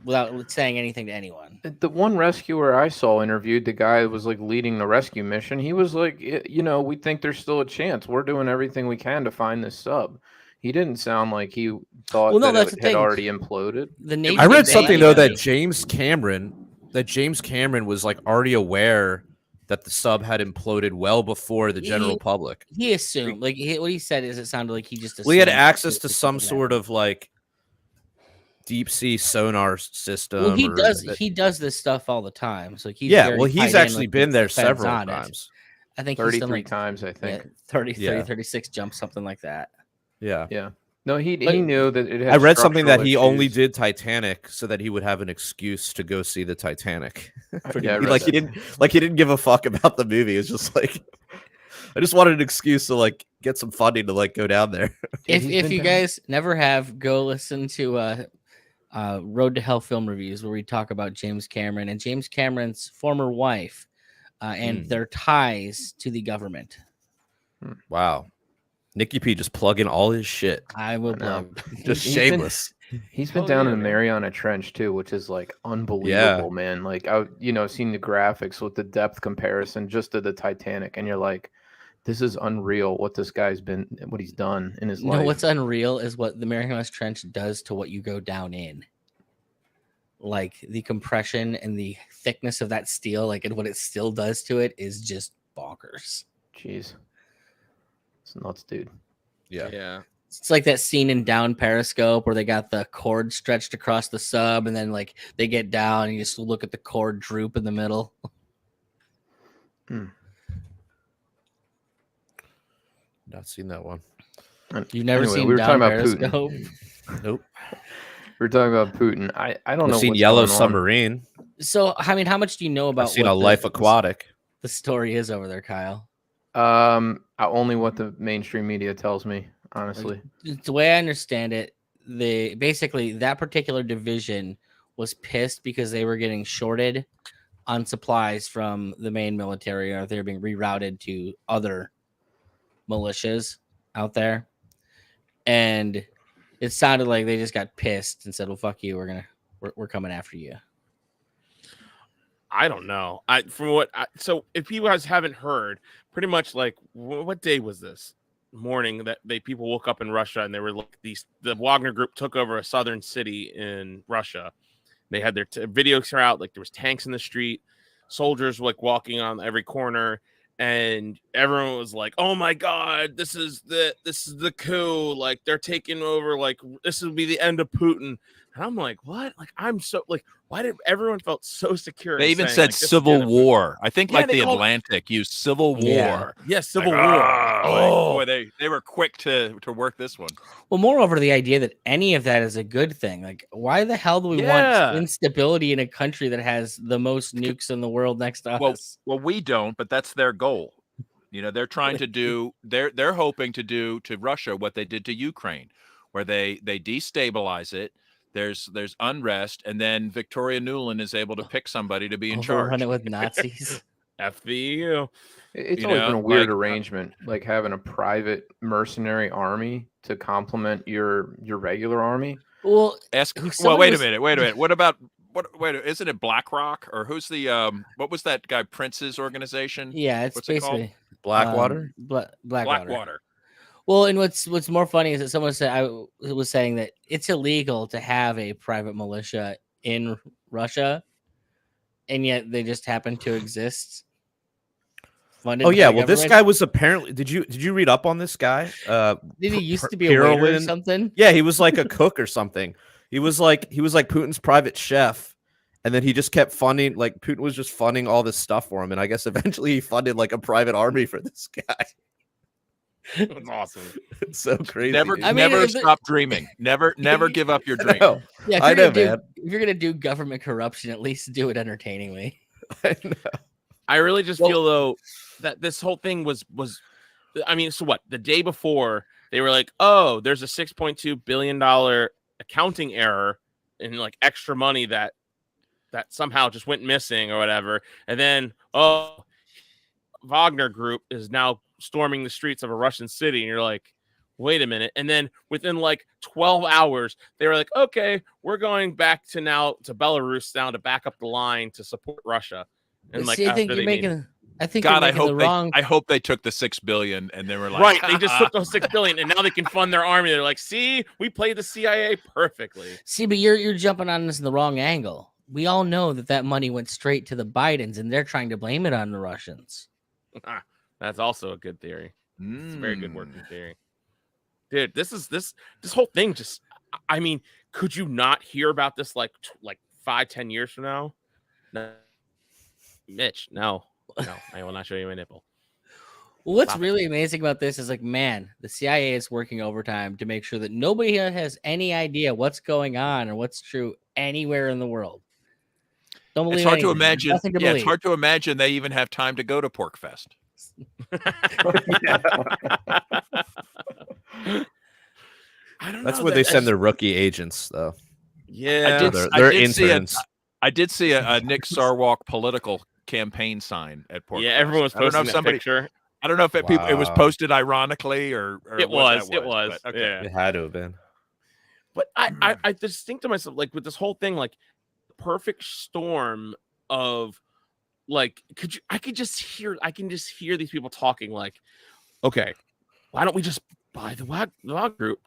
without saying anything to anyone. The one rescuer I saw interviewed, the guy that was like leading the rescue mission, he was like, you know, we think there's still a chance. We're doing everything we can to find this sub. He didn't sound like he thought that it had already imploded. The Navy I read something though that James Cameron was like already aware that the sub had imploded well before the general public. He assumed, like what he said is, it sounded like he just assumed. Well, he had access to some sort of like deep sea sonar system. Well, he does this stuff all the time. So he's he's actually been there several times. I think 33 times. I think 36 jumps, something like that. Yeah. No, he knew that it had I read something that he issues. only did Titanic so that he would have an excuse to go see the Titanic. Yeah, he didn't give a fuck about the movie. It's just like, I just wanted an excuse to like get some funding to like go down there. If you guys never have, go listen to Road to Hell film reviews where we talk about James Cameron and James Cameron's former wife and their ties to the government. Wow. Nicky P just plugging all his shit. I will plug. Just shameless. He's been down in the Mariana Trench too, which is like unbelievable, man. Like seen the graphics with the depth comparison just to the Titanic, and you're like, this is unreal what this guy's what he's done in his life. No, what's unreal is what the Mariana Trench does to what you go down in. Like the compression and the thickness of that steel, like, and what it still does to it is just bonkers. Jeez. It's nuts, dude. Yeah. It's like that scene in Down Periscope where they got the cord stretched across the sub, and then like they get down and you just look at the cord droop in the middle. Not seen that one. You've never seen we were Down talking about Periscope? Putin. Nope. We're talking about Putin. I don't know. I've seen what's Yellow going on. Submarine. So, I mean, how much do you know about I've seen what A Life Aquatic. the story is over there, Kyle? Only what the mainstream media tells me, honestly. The way I understand it, basically that particular division was pissed because they were getting shorted on supplies from the main military, or they're being rerouted to other militias out there. And it sounded like they just got pissed and said, well, fuck you, we're coming after you. I don't know. So if you guys haven't heard, pretty much like what day was this morning that people woke up in Russia and they were like the Wagner group took over a southern city in Russia. They had their videos out, like there was tanks in the street, soldiers like walking on every corner, and everyone was like, "Oh my God, this is the coup! Like they're taking over! Like this will be the end of Putin." And I'm like, "What? Like I'm so like, why did everyone felt so secure?" They even said civil war. I think like the Atlantic used civil war. Yes, civil war. Boy, they were quick to work this one. Well, moreover, the idea that any of that is a good thing. Like, why the hell do we want instability in a country that has the most nukes in the world next to us? Well, we don't, but that's their goal. They're trying to do. They're hoping to do to Russia what they did to Ukraine, where they destabilize it. There's unrest, and then Victoria Nuland is able to pick somebody to be in charge. Run it with Nazis. FVU. It's always been a weird arrangement, like having a private mercenary army to complement your regular army. Well, wait a minute. What about what? Wait, isn't it BlackRock or who's the what was that guy Prince's organization? Yeah, it's What's it called? basically Blackwater. Blackwater. Blackwater. Well, and what's more funny is that someone said was saying that it's illegal to have a private militia in Russia, and yet they just happen to exist. Funded Oh by yeah, the well this government. guy was apparently. Did you read up on this guy? Did he used to be a waiter or Pirulin- something? Yeah, he was like a cook or something. He was like Putin's private chef, and then he just kept funding. Like Putin was just funding all this stuff for him, and I guess eventually he funded like a private army for this guy. That's awesome. It's so crazy. Never, dude. I mean, never if it- stop dreaming. Never give up your I dream. know. Yeah, if I you're know, gonna do, man. if you're gonna do government corruption, at least do it entertainingly. I know. I really just Well- feel though that this whole thing was I mean, so what? The day before they were like, "Oh, there's a $6.2 billion accounting error in like extra money that somehow just went missing or whatever." And then, "Oh, Wagner Group is now storming the streets of a Russian city." And you're like, "Wait a minute." And then within like 12 hours, they were like, "Okay, we're going back to Belarus now to back up the line to support Russia." And like, See, I think after you're they made- making. I think God, you're I making the hope wrong. I hope they took the $6 billion and they were like, right, they just took those $6 billion and now they can fund their army. They're like, "See, we played the CIA perfectly." See, but you're jumping on this in the wrong angle. We all know that money went straight to the Bidens, and they're trying to blame it on the Russians. That's also a good theory. It's a very good Mm. working theory. Dude, this whole thing just, I mean, could you not hear about this like 5-10 years from now? No. Mitch, no, I will not show you my nipple. Well, what's Stop it. really amazing about this is like, man, the CIA is working overtime to make sure that nobody has any idea what's going on or what's true anywhere in the world. Don't believe It's hard to anything. There's imagine. nothing to Yeah, it's believe. hard to imagine they even have time to go to Porcfest. I don't That's know. where they send their rookie agents, though. Yeah, They're see interns. I did see a Nick Sarwark political campaign sign at Porcfest. yeah. Everyone was I don't know posting if that somebody. picture. I don't know if it was Wow. posted ironically or It what was. that It was. but okay. Yeah. It had to have been. But I just think to myself, like, with this whole thing, like, perfect storm of, like, I can just hear these people talking, like, okay, why don't we just buy the WAG group?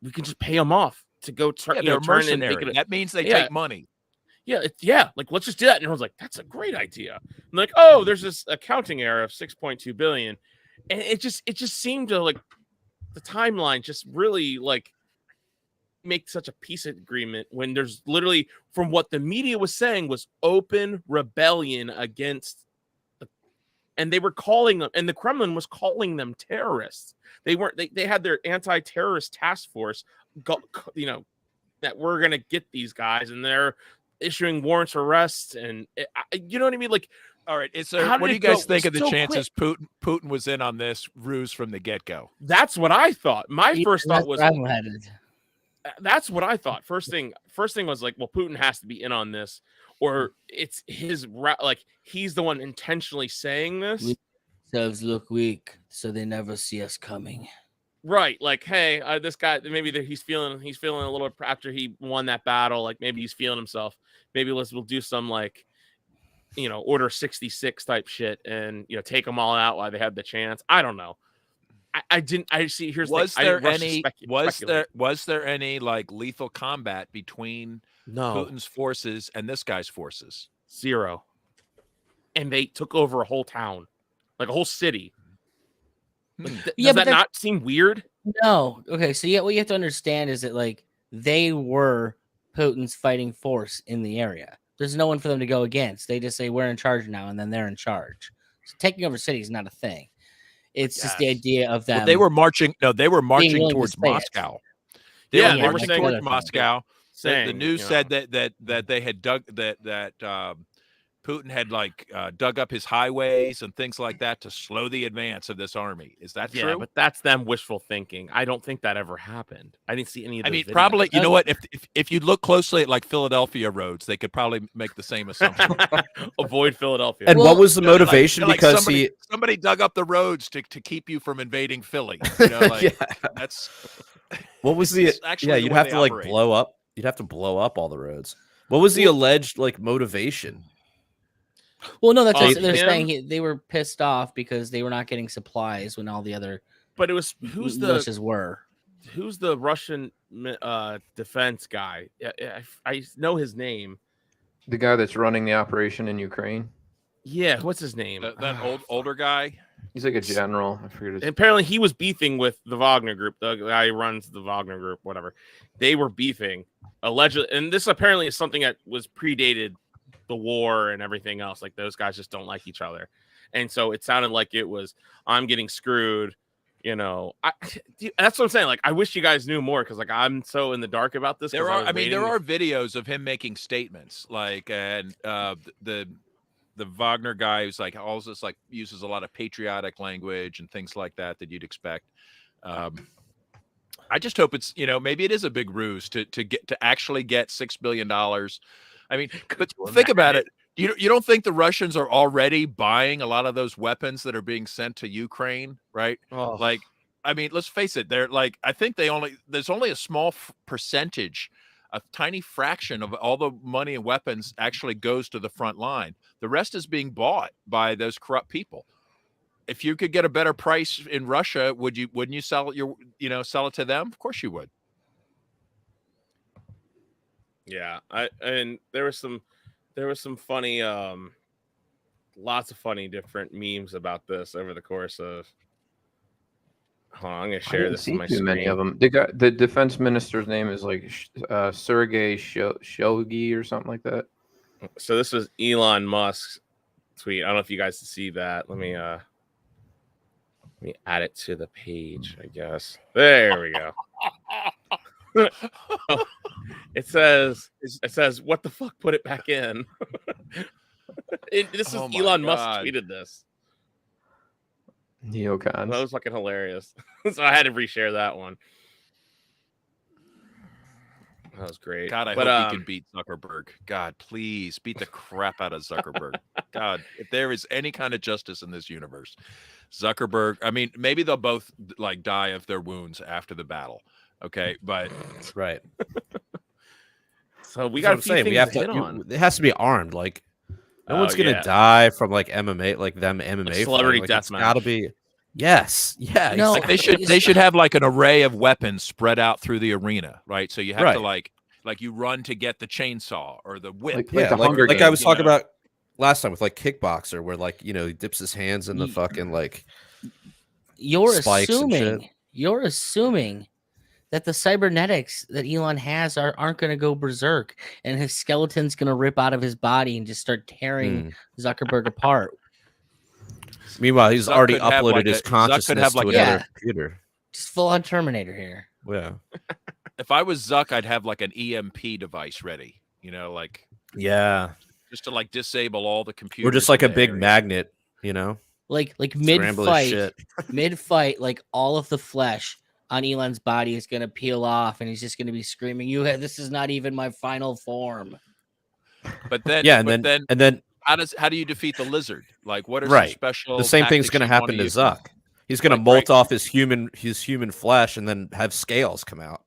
We can just pay them off to go Yeah, turn, they're turn and make mercenary. it. That means they Yeah. take money. Yeah, like, let's just do that. And everyone's like, that's a great idea. I'm like, oh, there's this accounting error of 6.2 billion, and it just seemed to, like, the timeline just really, like, make such a peace agreement when there's literally, from what the media was saying, was open rebellion against and they were calling them, and the Kremlin was calling them terrorists. They weren't. They had their anti-terrorist task force, that we're gonna get these guys, and they're issuing warrants for arrest, and you know what I mean. Like, All right. What How did do you it go guys think of the so chances Putin was in on this ruse from the get-go? that's what I thought. My Yeah, first that's thought was, where I'm headed. that's what I thought. First thing was like, well, Putin has to be in on this, or it's his like he's the one intentionally saying this. Selves look weak, so they never see us coming. Right, like, hey, this guy, maybe he's feeling a little after he won that battle. Like, maybe he's feeling himself. Maybe we'll do some, like, Order 66 type shit, and take them all out while they have the chance. I don't know. I didn't. I see. Here's Was the thing. I there didn't rush to any? speculate. Was there any like lethal combat between No, Putin's forces and this guy's forces? zero. And they took over a whole town, like a whole city. Like, Yeah, does but that not seem weird? No. Okay, so what you have to understand is that, like, they were Putin's fighting force in the area. There's no one for them to go against. They just say, we're in charge now, and then they're in charge. So taking over cities is not a thing. It's just the Yes. idea of them. Well, they were marching. No, they were marching willing to towards say it. Moscow. Yeah, They they were were marching saying- towards Moscow. The Saying, news said that they had dug that Putin had dug up his highways and things like that to slow the advance of this army. Is that yeah, true? but that's them wishful thinking. I don't think that ever happened. I didn't see any of. I those mean, probably. videos. You know what? If you look closely at like Philadelphia roads, they could probably make the same assumption. Avoid Philadelphia. And Well, what was the Like- motivation? like Because somebody dug up the roads to keep you from invading Philly. You know, like yeah. that's What was the? It's actually Yeah, the you'd way have they to like operate. blow up. You'd have to blow up all the roads. What was the alleged like motivation? Well, no, that's Oh, what they're him? saying. They were pissed off because they were not getting supplies when all the other But it was who's militias were. the Russian defense guy? I know his name. The guy that's running the operation in Ukraine. Yeah, what's his name? That older guy. He's like a general. I forget his. Apparently, he was beefing with the Wagner Group. The guy who runs the Wagner Group, whatever. They were beefing allegedly, and this apparently is something that was predated the war and everything else. Like those guys just don't like each other, and so it sounded like it was I'm getting screwed. You know, that's what I'm saying. Like, I wish you guys knew more because, like, I'm so in the dark about this. There are videos of him making statements, like, and the Wagner guy who's like also like uses a lot of patriotic language and things like that you'd expect. I just hope it's, maybe it is a big ruse to actually get $6 billion. I mean, but think about it. You don't think the Russians are already buying a lot of those weapons that are being sent to Ukraine, right? Oh. Like, I mean, let's face it. They're like, I think there's only a small percentage, a tiny fraction of all the money and weapons actually goes to the front line. The rest is being bought by those corrupt people. If you could get a better price in Russia, wouldn't you sell sell it to them? Of course you would. Yeah, and there was some funny, lots of funny different memes about this over the course of. Hold on, I'm gonna share this on my screen. Many of them. The defense minister's name is like Sergei Shoigu or something like that. So this was Elon Musk's tweet. I don't know if you guys can see that. Let me add it to the page, I guess. There we go. It says, what the fuck, put it back in. This is Elon Musk tweeted this. Neocons. That was fucking hilarious. So I had to reshare that one. That was great. God, I hope he can beat Zuckerberg. God, please beat the crap out of Zuckerberg. God, if there is any kind of justice in this universe, Zuckerberg, I mean, maybe they'll both like die of their wounds after the battle. Okay, but That's right. So we got to say we have to. It has to be armed. Like no one's gonna die from like MMA, like them MMA. Like celebrity deathmatch. It's gotta be. Yes. Yeah. No, like they should have like an array of weapons spread out through the arena, right? So you have to like you run to get the chainsaw or the whip. Like I was talking about last time with like Kickboxer, where like he dips his hands in the fucking like. You're assuming that the cybernetics that Elon has aren't going to go berserk, and his skeleton's going to rip out of his body and just start tearing Zuckerberg apart. Meanwhile, he's already uploaded his consciousness to another computer. Just full on Terminator here. Yeah. If I was Zuck, I'd have like an EMP device ready. Like just to like disable all the computers. Or just like a big magnet. Like mid fight, like all of the flesh on Elon's body is going to peel off, and he's just going to be screaming, this is not even my final form. But then, and then how do you defeat the lizard? Like, what are some special? The same thing's going to happen to Zuck. He's going to molt off his human flesh and then have scales come out.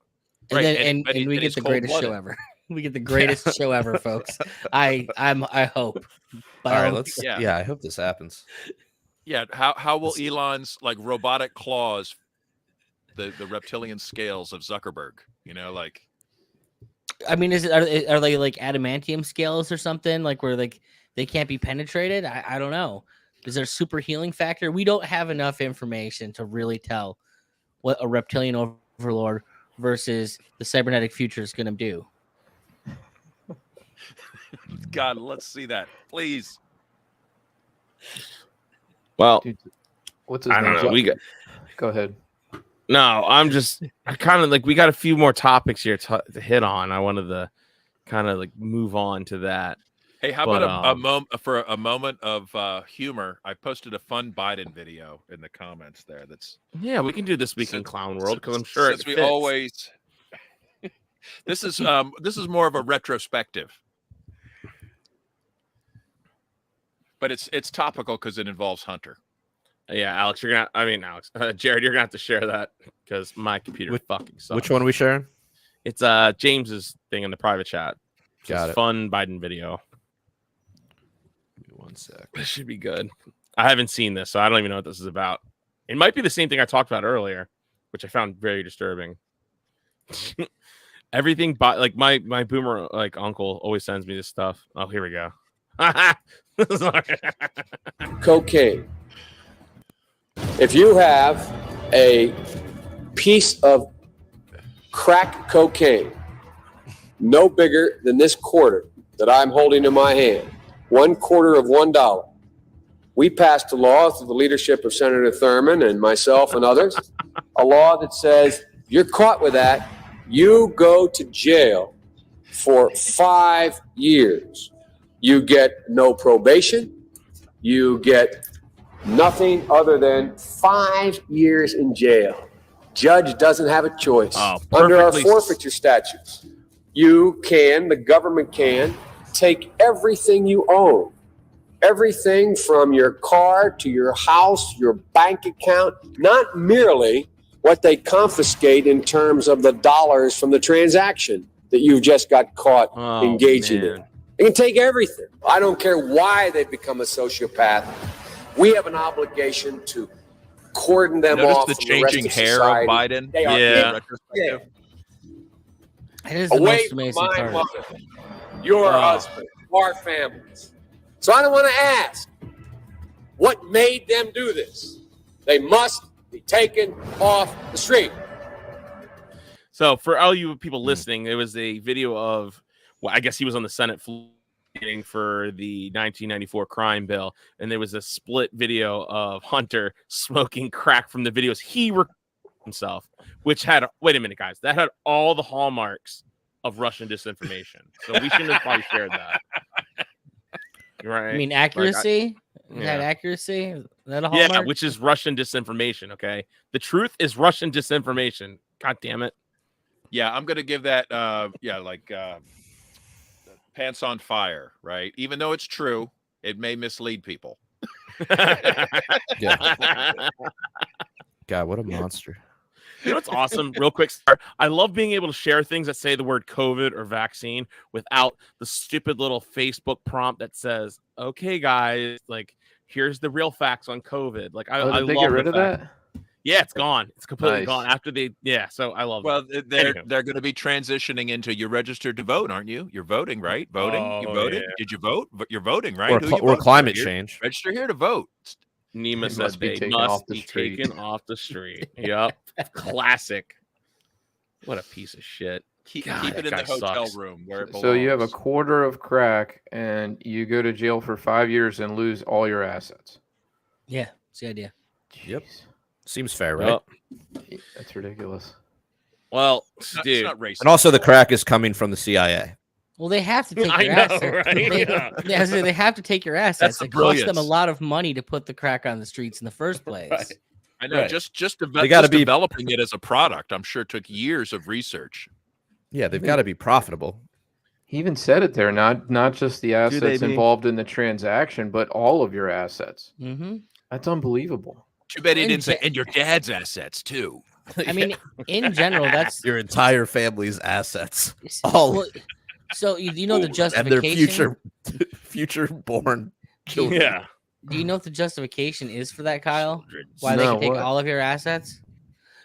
And we get the greatest show ever. We get the greatest show ever, folks. I hope. All right, I hope this happens. Yeah, how will Elon's like robotic claws, the reptilian scales of Zuckerberg? Like. I mean, are they like adamantium scales or something? Like where like they can't be penetrated? I don't know. Is there a super healing factor? We don't have enough information to really tell what a reptilian overlord versus the cybernetic future is going to do. God, let's see that, please. Well, dude, what's his name? I don't know. Go ahead. No, I kind of like we got a few more topics here to hit on. I wanted to kind of like move on to that. Hey, how about a moment of humor? I posted a fun Biden video in the comments there. We can do this week in Clown World because I'm sure since we always. This is more of a retrospective, but it's topical because it involves Hunter. Yeah, Alex, Jared, you're gonna have to share that because my computer fucking sucks. Which one are we sharing? It's James's thing in the private chat. Got it. Fun Biden video. Give me 1 sec. This should be good. I haven't seen this, so I don't even know what this is about. It might be the same thing I talked about earlier, which I found very disturbing. Everything, like my boomer like uncle always sends me this stuff. Oh, here we go. Cocaine. If you have a piece of crack cocaine, no bigger than this quarter that I'm holding in my hand, 1/4 of $1. We passed a law through the leadership of Senator Thurmond and myself and others, a law that says you're caught with that, you go to jail for 5 years. You get no probation. You get nothing other than 5 years in jail. Judge doesn't have a choice. Under our forfeiture statutes, the government can take everything you own. Everything from your car to your house, your bank account, not merely what they confiscate in terms of the dollars from the transaction that you've just got caught engaging in. They can take everything. I don't care why they become a sociopath. We have an obligation to cordon them off the from the rest changing of hair society. of Biden. They are Yeah. It is the away most from amazing my part. mother, your husband, our families. So I don't want to ask what made them do this. They must be taken off the street. So for all you people listening, it was a video of, well, I guess he was on the Senate floor for the 1994 crime bill, and there was a split video of Hunter smoking crack from the videos he recorded himself, which had, wait a minute, guys, that had all the hallmarks of Russian disinformation. So we shouldn't have probably shared that. Right? I mean, accuracy? Like, That accuracy? Is that a hallmark? yeah, which is Russian disinformation, okay? The truth is Russian disinformation. God damn it. Yeah, I'm going to give that, pants on fire, right? Even though it's true, it may mislead people. Yeah. God, what a monster. You know what's awesome? Real quick, I love being able to share things that say the word COVID or vaccine without the stupid little Facebook prompt that says, "Okay, guys, like here's the real facts on COVID." Like I Did they love get rid of that? Yeah, it's gone. It's completely Nice. gone after they. Yeah, so I love. Well, that. they're going to be transitioning into you're registered to vote, aren't you? You're voting, right? Voting. You Oh, voted. yeah. Did you vote? You're voting, right? Or, Who you or voting climate for? change. Register here to vote. Nima They said must be they taken must off the be street. taken off the street. Yep, classic. What a piece of shit. Keep God, it that in the guy hotel sucks. room where it belongs. So you have a quarter of crack and you go to jail for 5 years and lose all your assets. Yeah, it's the idea. Yep. Jeez. Seems fair, right? Yep. That's ridiculous. Well, It's dude, not racist. And also, the crack is coming from the CIA. Well, they have to take I your know, assets. right? They, Yeah. yeah, so they have to take your assets. the It costs them a brilliance. lot of money to put the crack on the streets in the first place. Right. I know. Right. Just They gotta be- developing it as a product, I'm sure took years of research. Yeah, they've got to be profitable. He even said it there, not just the assets be? involved in the transaction, but all of your assets. Mm-hmm. That's unbelievable. Too bad he In didn't say, ge- and your dad's assets too. I mean, in general, that's Your entire family's assets. All well, so you know the and justification. their future born children. yeah. Do you know what the justification is for that, Kyle? Why they No, can take what? all of your assets?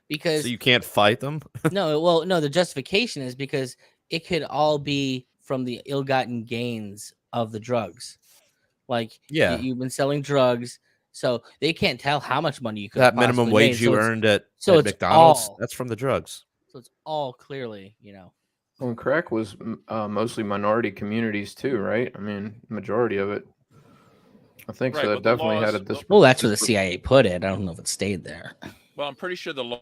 Because So you can't fight them. no, the justification is because it could all be from the ill-gotten gains of the drugs. Like, Yeah. you've been selling drugs, so they can't tell how much money you could That minimum wage you earned at so it's McDonald's, all- that's from the drugs. So it's all clearly, Well, and crack was mostly minority communities too, right? I mean, majority of it. I think Right, so. but It the definitely had a laws- Well, that's where the CIA put it. I don't know if it stayed there. Well, I'm pretty sure the law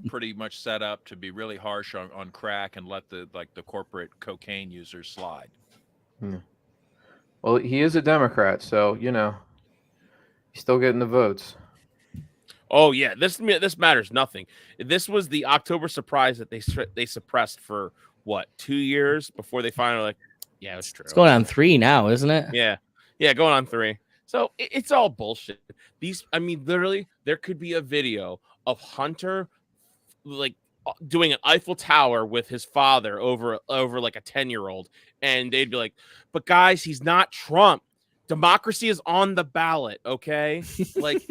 pretty much set up to be really harsh on crack and let the corporate cocaine users slide. Well, he is a Democrat, so he's still getting the votes. Oh yeah, this matters nothing. This was the October surprise that they suppressed for what 2 years before they finally like, yeah, it's true. It's going on 3 now, isn't it? Yeah, going on 3. So it's all bullshit. I mean, literally, there could be a video of Hunter like doing an Eiffel Tower with his father over like a 10-year-old, and they'd be like, "But guys, he's not Trump. Democracy is on the ballot, okay?" Like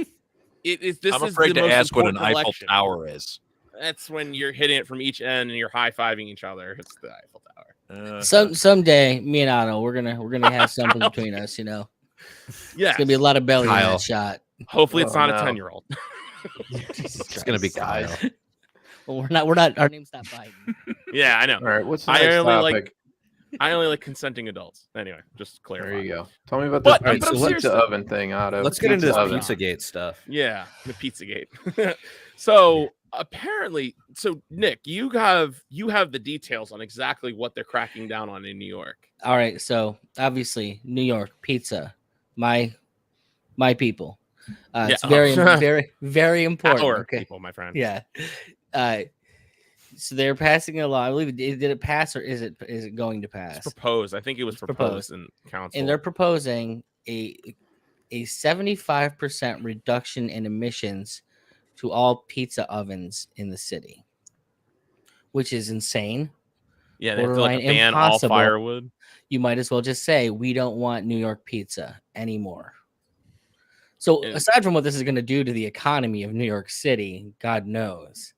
it is. This I'm is afraid the to most ask what an important Eiffel election. Tower is. That's when you're hitting it from each end and you're high-fiving each other. It's the Eiffel Tower. Someday, me and Otto, we're gonna have something between us. You know, Yeah, it's gonna be a lot of belly in Kyle. that shot. hopefully it's Oh, not no. a 10-year-old. It's gonna be Kyle. Well, we're not. Our name's not Biden. Yeah, I know. All right, what's the I next only topic? I only like consenting adults. Anyway, just clarify. There you go. Tell me about But- this but I'm pizza seriously- oven thing, Otto. Let's get into this oven. Pizzagate stuff. Yeah, the Pizzagate. So apparently, Nick, you have the details on exactly what they're cracking down on in New York. All right, so obviously New York pizza, my people. It's Yeah. very, very, very important. Our Okay. people, my friend. Yeah. So they're passing a law. I believe did it pass or is it going to pass? It's proposed. I think it was proposed in council. And they're proposing a 75% reduction in emissions to all pizza ovens in the city, which is insane. yeah, they have to like borderline ban all impossible. firewood. You might as well just say we don't want New York pizza anymore. So And- aside from what this is going to do to the economy of New York City, God knows.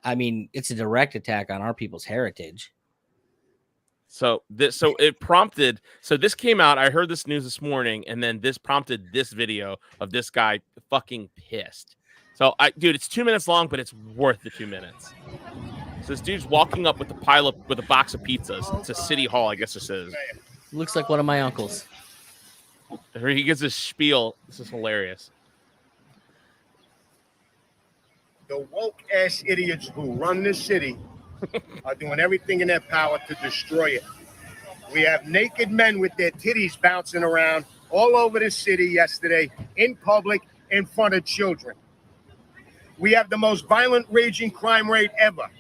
I mean, it's a direct attack on our people's heritage. So this came out. I heard this news this morning, and then this prompted this video of this guy fucking pissed. So dude, it's 2 minutes long, but it's worth the 2 minutes. So this dude's walking up with a box of pizzas to City Hall, I guess this is. Looks like one of my uncles. He gives this spiel. This is hilarious. The woke ass idiots who run this city are doing everything in their power to destroy it. We have naked men with their titties bouncing around all over the city yesterday, in public, in front of children. We have the most violent, raging crime rate ever.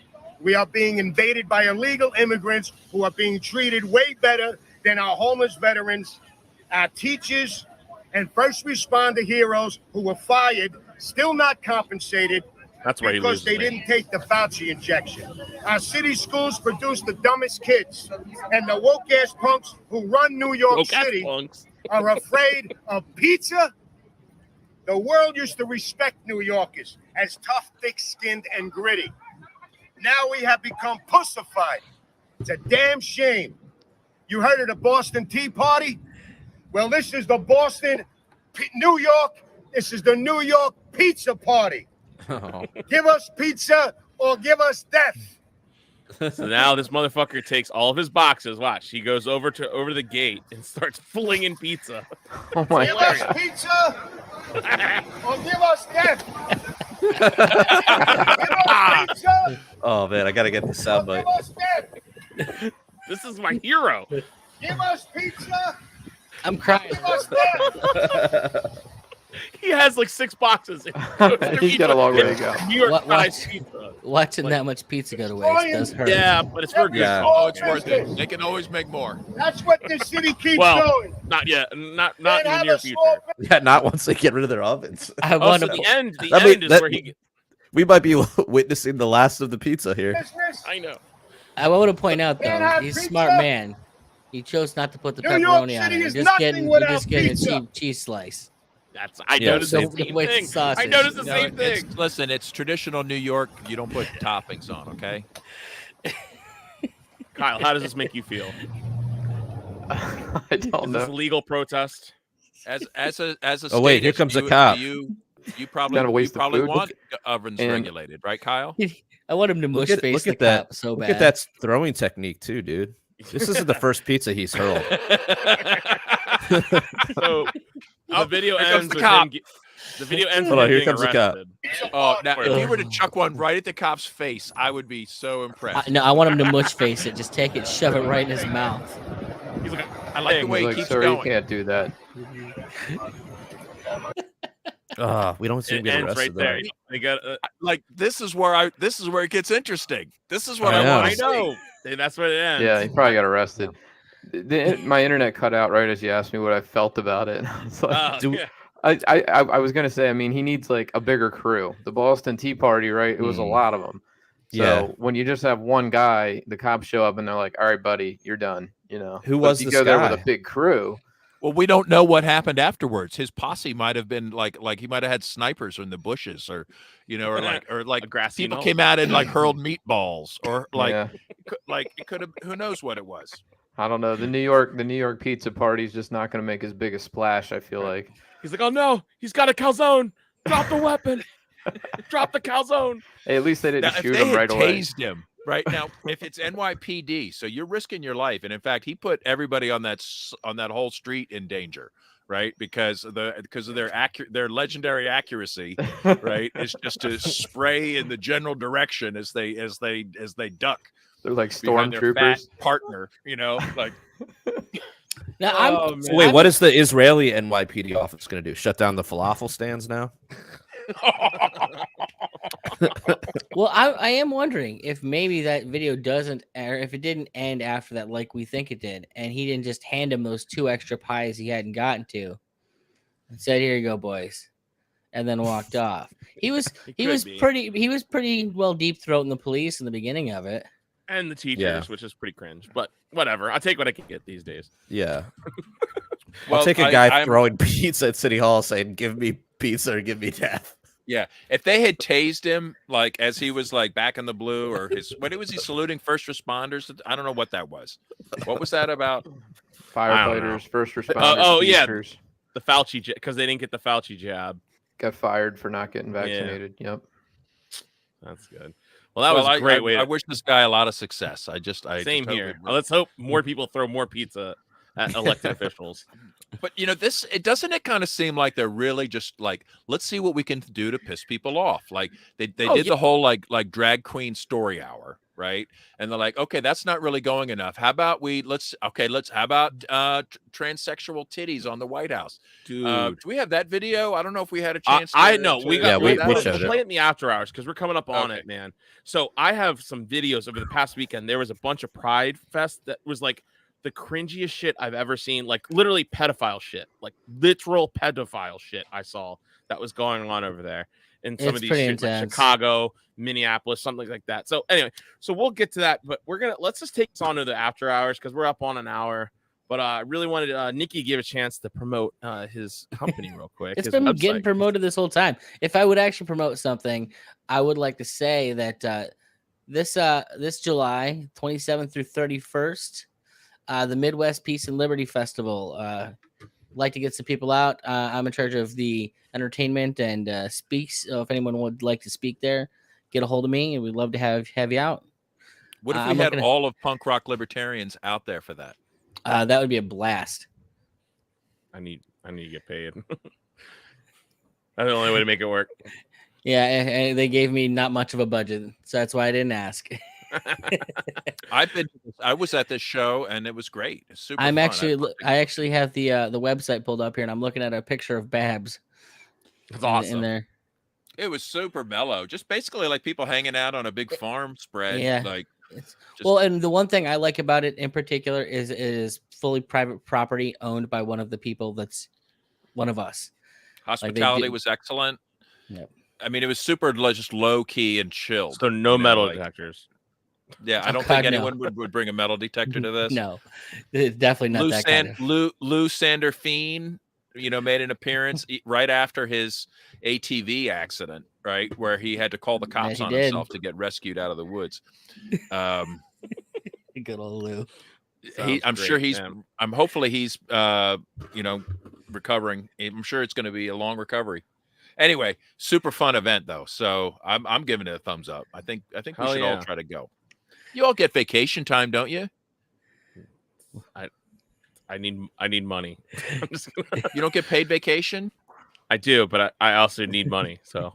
We are being invaded by illegal immigrants who are being treated way better than our homeless veterans, our teachers, and first responder heroes who were fired, still not compensated, That's where he because loses they me. didn't take the Fauci injection. Our city schools produce the dumbest kids, and the woke ass punks who run New York Woke ass City punks. are afraid of pizza. The world used to respect New Yorkers as tough, thick-skinned, and gritty. Now we have become pussified. It's a damn shame. You heard of the Boston Tea Party? Well, this is the New York. This is the New York Pizza Party. Oh. Give us pizza or give us death. So now this motherfucker takes all of his boxes. Watch, he goes over to the gate and starts flinging pizza. Oh my Give god. us pizza or give us death. Give us pizza Oh man, I gotta get the or soundbite. give us death. This is my hero. Give us pizza. I'm crying. Give us death. He has like 6 boxes. He's got a long way to go. New York What- Times what? pizza. Watching that much pizza go to waste does hurt. Yeah, but it's for good. Yeah. Oh, it's worth it. They can always make more. That's what this city keeps Well, doing. Not yet. Not in Can't the have near a future. small Yeah, not once they get rid of their ovens. I Oh, want so to. the end I mean, is that- where he. We might be witnessing the last of the pizza here. business. I know. I want to point out Can't though, have he's a pizza. smart man. He chose not to put the New York pepperoni on City it. is You're nothing without just getting a pizza. cheap cheese slice. I Yeah, noticed so the same with thing. I sausage. noticed the No, same thing. listen, it's traditional New York. You don't put toppings on, okay? Kyle, how does this make you feel? I Is don't this know. legal protest? As a Oh, wait, here statist, comes a you- cop. You Gotta probably waste the food. want ovens And- regulated, right, Kyle? I want him to mush face Look the at that. cop so Look bad. at that throwing technique too, dude. This isn't the first pizza he's hurled. So the video here comes ends the with cop. him. The video ends Hold with on, him here being comes the cop. arrested. Oh, now if you were to chuck one right at the cop's face, I would be so impressed. No, I want him to mush face it. Just take it, shove it right in his mouth. He's like, I like the "Dang." way he Like, keeps sir, you going. can't do that. We don't seem It to get ends arrested right though. there. They got. Like this is where it gets interesting. This is what I I, know. want I to see. know. That's what it ends. Yeah, he probably got arrested. My internet cut out right as you asked me what I felt about it. It's like, Oh, Do- yeah. I was gonna say, I mean, he needs like a bigger crew. The Boston Tea Party, right? It was a lot of them. So Yeah. when you just have one guy, the cops show up and they're like, "All right, buddy, you're done." You know. Who But was if you this go there with guy? a big crew? Well, we don't know what happened afterwards. His posse might have been like he might have had snipers in the bushes, or or like A grassy people knoll. came out and like hurled meatballs, or Yeah. like it could have. Who knows what it was? I don't know. The New York pizza party's just not going to make as big a splash, I feel like. He's like, oh no, he's got a calzone. Drop the weapon. Drop the calzone. Hey, at least they didn't Now, if shoot they him had right away. tased him right now, if it's NYPD, so you're risking your life, and in fact, he put everybody on that whole street in danger, right? Because of their legendary accuracy, right? Is just to spray in the general direction as they duck. They're like behind their fat stormtroopers. partner, like. Now, Oh, So wait, what is the Israeli NYPD office going to do? Shut down the falafel stands now? well, I am wondering if maybe that video doesn't, or if it didn't end after that, like we think it did, and he didn't just hand him those 2 extra pies he hadn't gotten to, and said, "Here you go, boys," and then walked off. He was pretty well deep throating the police in the beginning of it. And the teachers, Yeah. which is pretty cringe. But whatever. I'll take what I can get these days. Yeah. Well, I'll take a guy I'm- throwing pizza at City Hall saying, "Give me pizza or give me death." Yeah, if they had tased him like as he was like back in the blue, or what was he saluting first responders? I don't know what that was. What was that about? Firefighters, first responders, yeah. teachers The Fauci, because they didn't get the Fauci jab. got fired for not getting vaccinated. Yep. That's good. Well, that was a great way. I wish this guy a lot of success. I Same just here. hope Let's hope more people throw more pizza at elected officials. But it doesn't kind of seem like they're really just like, let's see what we can do to piss people off. Like they did the whole like drag queen story hour, right? And they're like, okay, that's not really going enough. How about how about transsexual titties on the White House? Dude, Do we have that video? I don't know if we had a chance. I know we got we we'll showed it. play it in the after hours because we're coming up on Okay. it, man. So I have some videos over the past weekend. There was a bunch of Pride Fest that was like the cringiest shit I've ever seen, like literally pedophile shit, like literal pedophile shit I saw that was going on over there in some It's of these pretty streets, like intense. Chicago, Minneapolis, something like that. So anyway, we'll get to that, but let's just take this on to the after hours because we're up on an hour. But I really wanted Nikki to give a chance to promote his company real quick. It's his been website. getting promoted this whole time. If I would actually promote something, I would like to say that this July 27th through 31st, the Midwest Peace and Liberty Festival. Like to get some people out. I'm in charge of the entertainment and speaks. So if anyone would like to speak there, get a hold of me, and we'd love to have you out. What if I'm we had looking at- all of punk rock libertarians out there for that? That would be a blast. I need to get paid. That's the only way to make it work. Yeah, and they gave me not much of a budget, so that's why I didn't ask. I was at this show and it was great. It's super I fun. actually have the website pulled up here, and I'm looking at a picture of Babs. That's in awesome. there. It was super mellow. Just basically like people hanging out on a big farm spread. Yeah. Like It's- just- well, and the one thing I like about it in particular is it is fully private property owned by one of the people that's one of us. hospitality did- was excellent. Yep. I mean, it was super just low key and chill. So no you know, metal like- detectors. Yeah, I Oh, don't God, think no. anyone would bring a metal detector to this. No, it's definitely not Lou, that kind of. Lou Sander Fiend, made an appearance right after his ATV accident, right, where he had to call the cops he on did. himself to get rescued out of the woods. Good old Lou. I'm hopefully he's recovering. I'm sure it's going to be a long recovery. Anyway, super fun event though, so I'm giving it a thumbs up. I think we Hell should yeah. all try to go. You all get vacation time, don't you? I need money. I'm just gonna- You don't get paid vacation? I do, but I also need money. So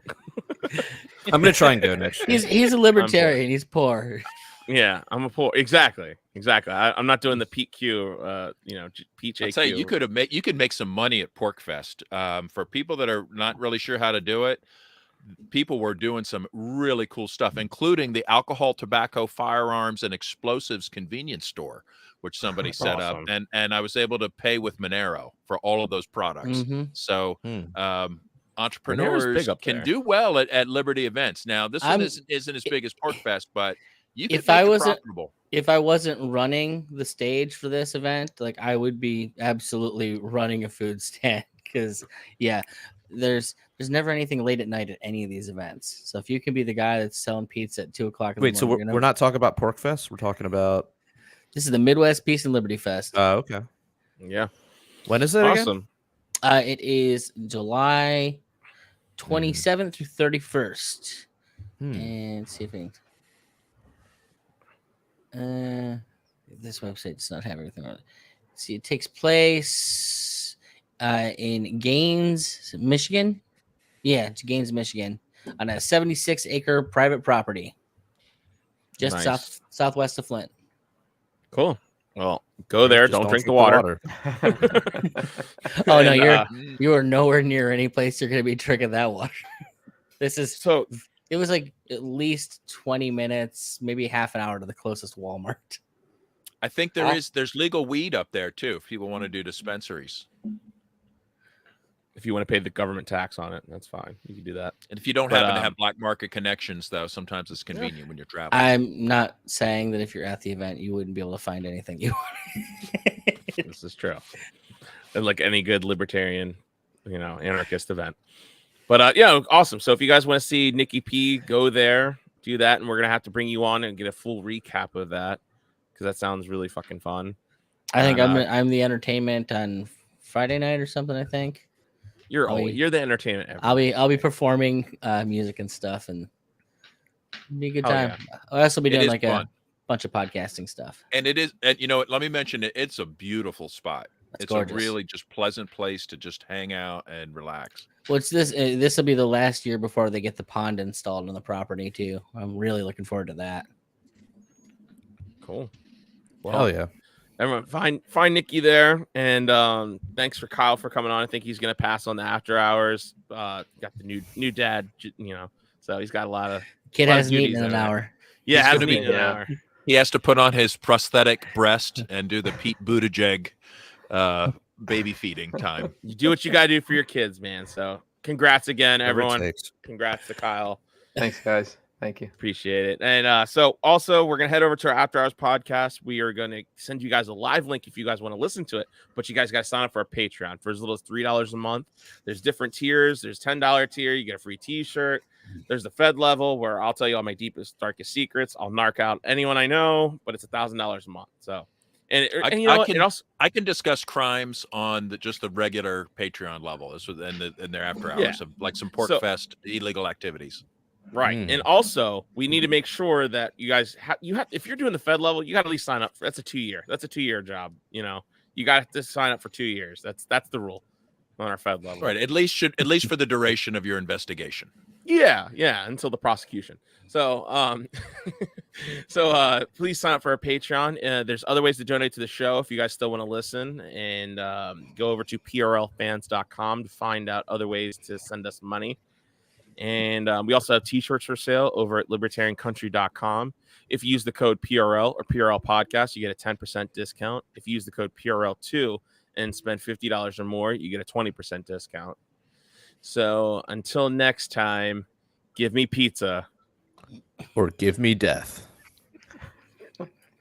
I'm gonna try and go next year. He's a libertarian. He's poor. yeah, I'm a poor. Exactly. I'm not doing the PQ. Peach I'll AQ. tell you, you could make some money at Porcfest. For people that are not really sure how to do it, people were doing some really cool stuff, including the alcohol, tobacco, firearms, and explosives convenience store, which somebody That's set awesome. up, and I was able to pay with Monero for all of those products. Mhm. So Hmm. entrepreneurs up can there. do well at Liberty events. Now, this one I'm- isn't as big as Porcfest, but you can If make I it wasn't- profitable. If I wasn't running the stage for this event, like I would be absolutely running a food stand because there's never anything late at night at any of these events. So if you can be the guy that's selling pizza at 2:00 in Wait, the so morning, we're not talking about Porcfest. We're talking about. this is the Midwest Peace and Liberty Fest. Okay. Yeah. When is it again? Awesome. It is July 27th through 31st. And see if I can. This website does not have everything on it. See, it takes place in Gaines, Michigan. Yeah, it's Gaines, Michigan, on a 76-acre private property, just Nice. southwest of Flint. Cool. Well, go there. Just Don't drink the water. Oh no, And, you are nowhere near any place you're going to be drinking that water. This is so It was like at least 20 minutes, maybe half an hour to the closest Walmart. I think there's legal weed up there too if people want to do dispensaries. if you want to pay the government tax on it, that's fine. You can do that. And if you don't But, happen to have black market connections, though, sometimes it's convenient when you're traveling. I'm not saying that if you're at the event, you wouldn't be able to find anything you want. This is true. And like any good libertarian, anarchist event. But awesome. So if you guys want to see Nikki P, go there, do that, and we're gonna have to bring you on and get a full recap of that because that sounds really fucking fun. I think I'm the entertainment on Friday night or something. I think You're the entertainment. I'll be performing music and stuff, and it'll be a good Hell time. I'll also be It doing is like fun. a bunch of podcasting stuff. And it is, and you know what? Let me mention it. It's a beautiful spot. It's It's gorgeous. a really just pleasant place to just hang out and relax. Well, it's this. This will be the last year before they get the pond installed on the property too. I'm really looking forward to that. Cool. Hell yeah. Everyone, find Nikki there, and thanks for Kyle for coming on. I think he's gonna pass on the after hours. Got the new dad, so he's got a lot of Kid lot of hasn't eaten duties in an over there. hour. Yeah, He's hasn't gonna be- eaten in an yeah. hour. He has to put on his prosthetic breast and do the Pete Buttigieg baby feeding time. You do what you gotta do for your kids, man. So congrats again, Whatever it everyone. takes. Congrats to Kyle. Thanks, guys. Thank you. Appreciate it. And so also we're gonna head over to our After Hours podcast. We are gonna send you guys a live link if you guys want to listen to it, but you guys got to sign up for a Patreon for as little as $3 a month. There's different tiers. There's $10 tier, you get a free t-shirt. There's the Fed level where I'll tell you all my deepest, darkest secrets. I'll narc out anyone I know, but it's $1,000 a month. So and you know what? It also I can discuss crimes on just the regular Patreon level, and their after hours of like some Porcfest illegal activities. right. And also we need to make sure that you guys if you're doing the Fed level, you got to at least sign up. That's a 2-year job. You got to sign up for 2 years. That's the rule on our Fed level. Right. At least for the duration of your investigation. Yeah, until the prosecution. So please sign up for our Patreon. There's other ways to donate to the show if you guys still want to listen, and go over to prlfans.com to find out other ways to send us money. And we also have t-shirts for sale over at libertariancountry.com. If you use the code PRL or PRL podcast, you get a 10% discount. If you use the code PRL2 and spend $50 or more, you get a 20% discount. So until next time, give me pizza. Or give me death.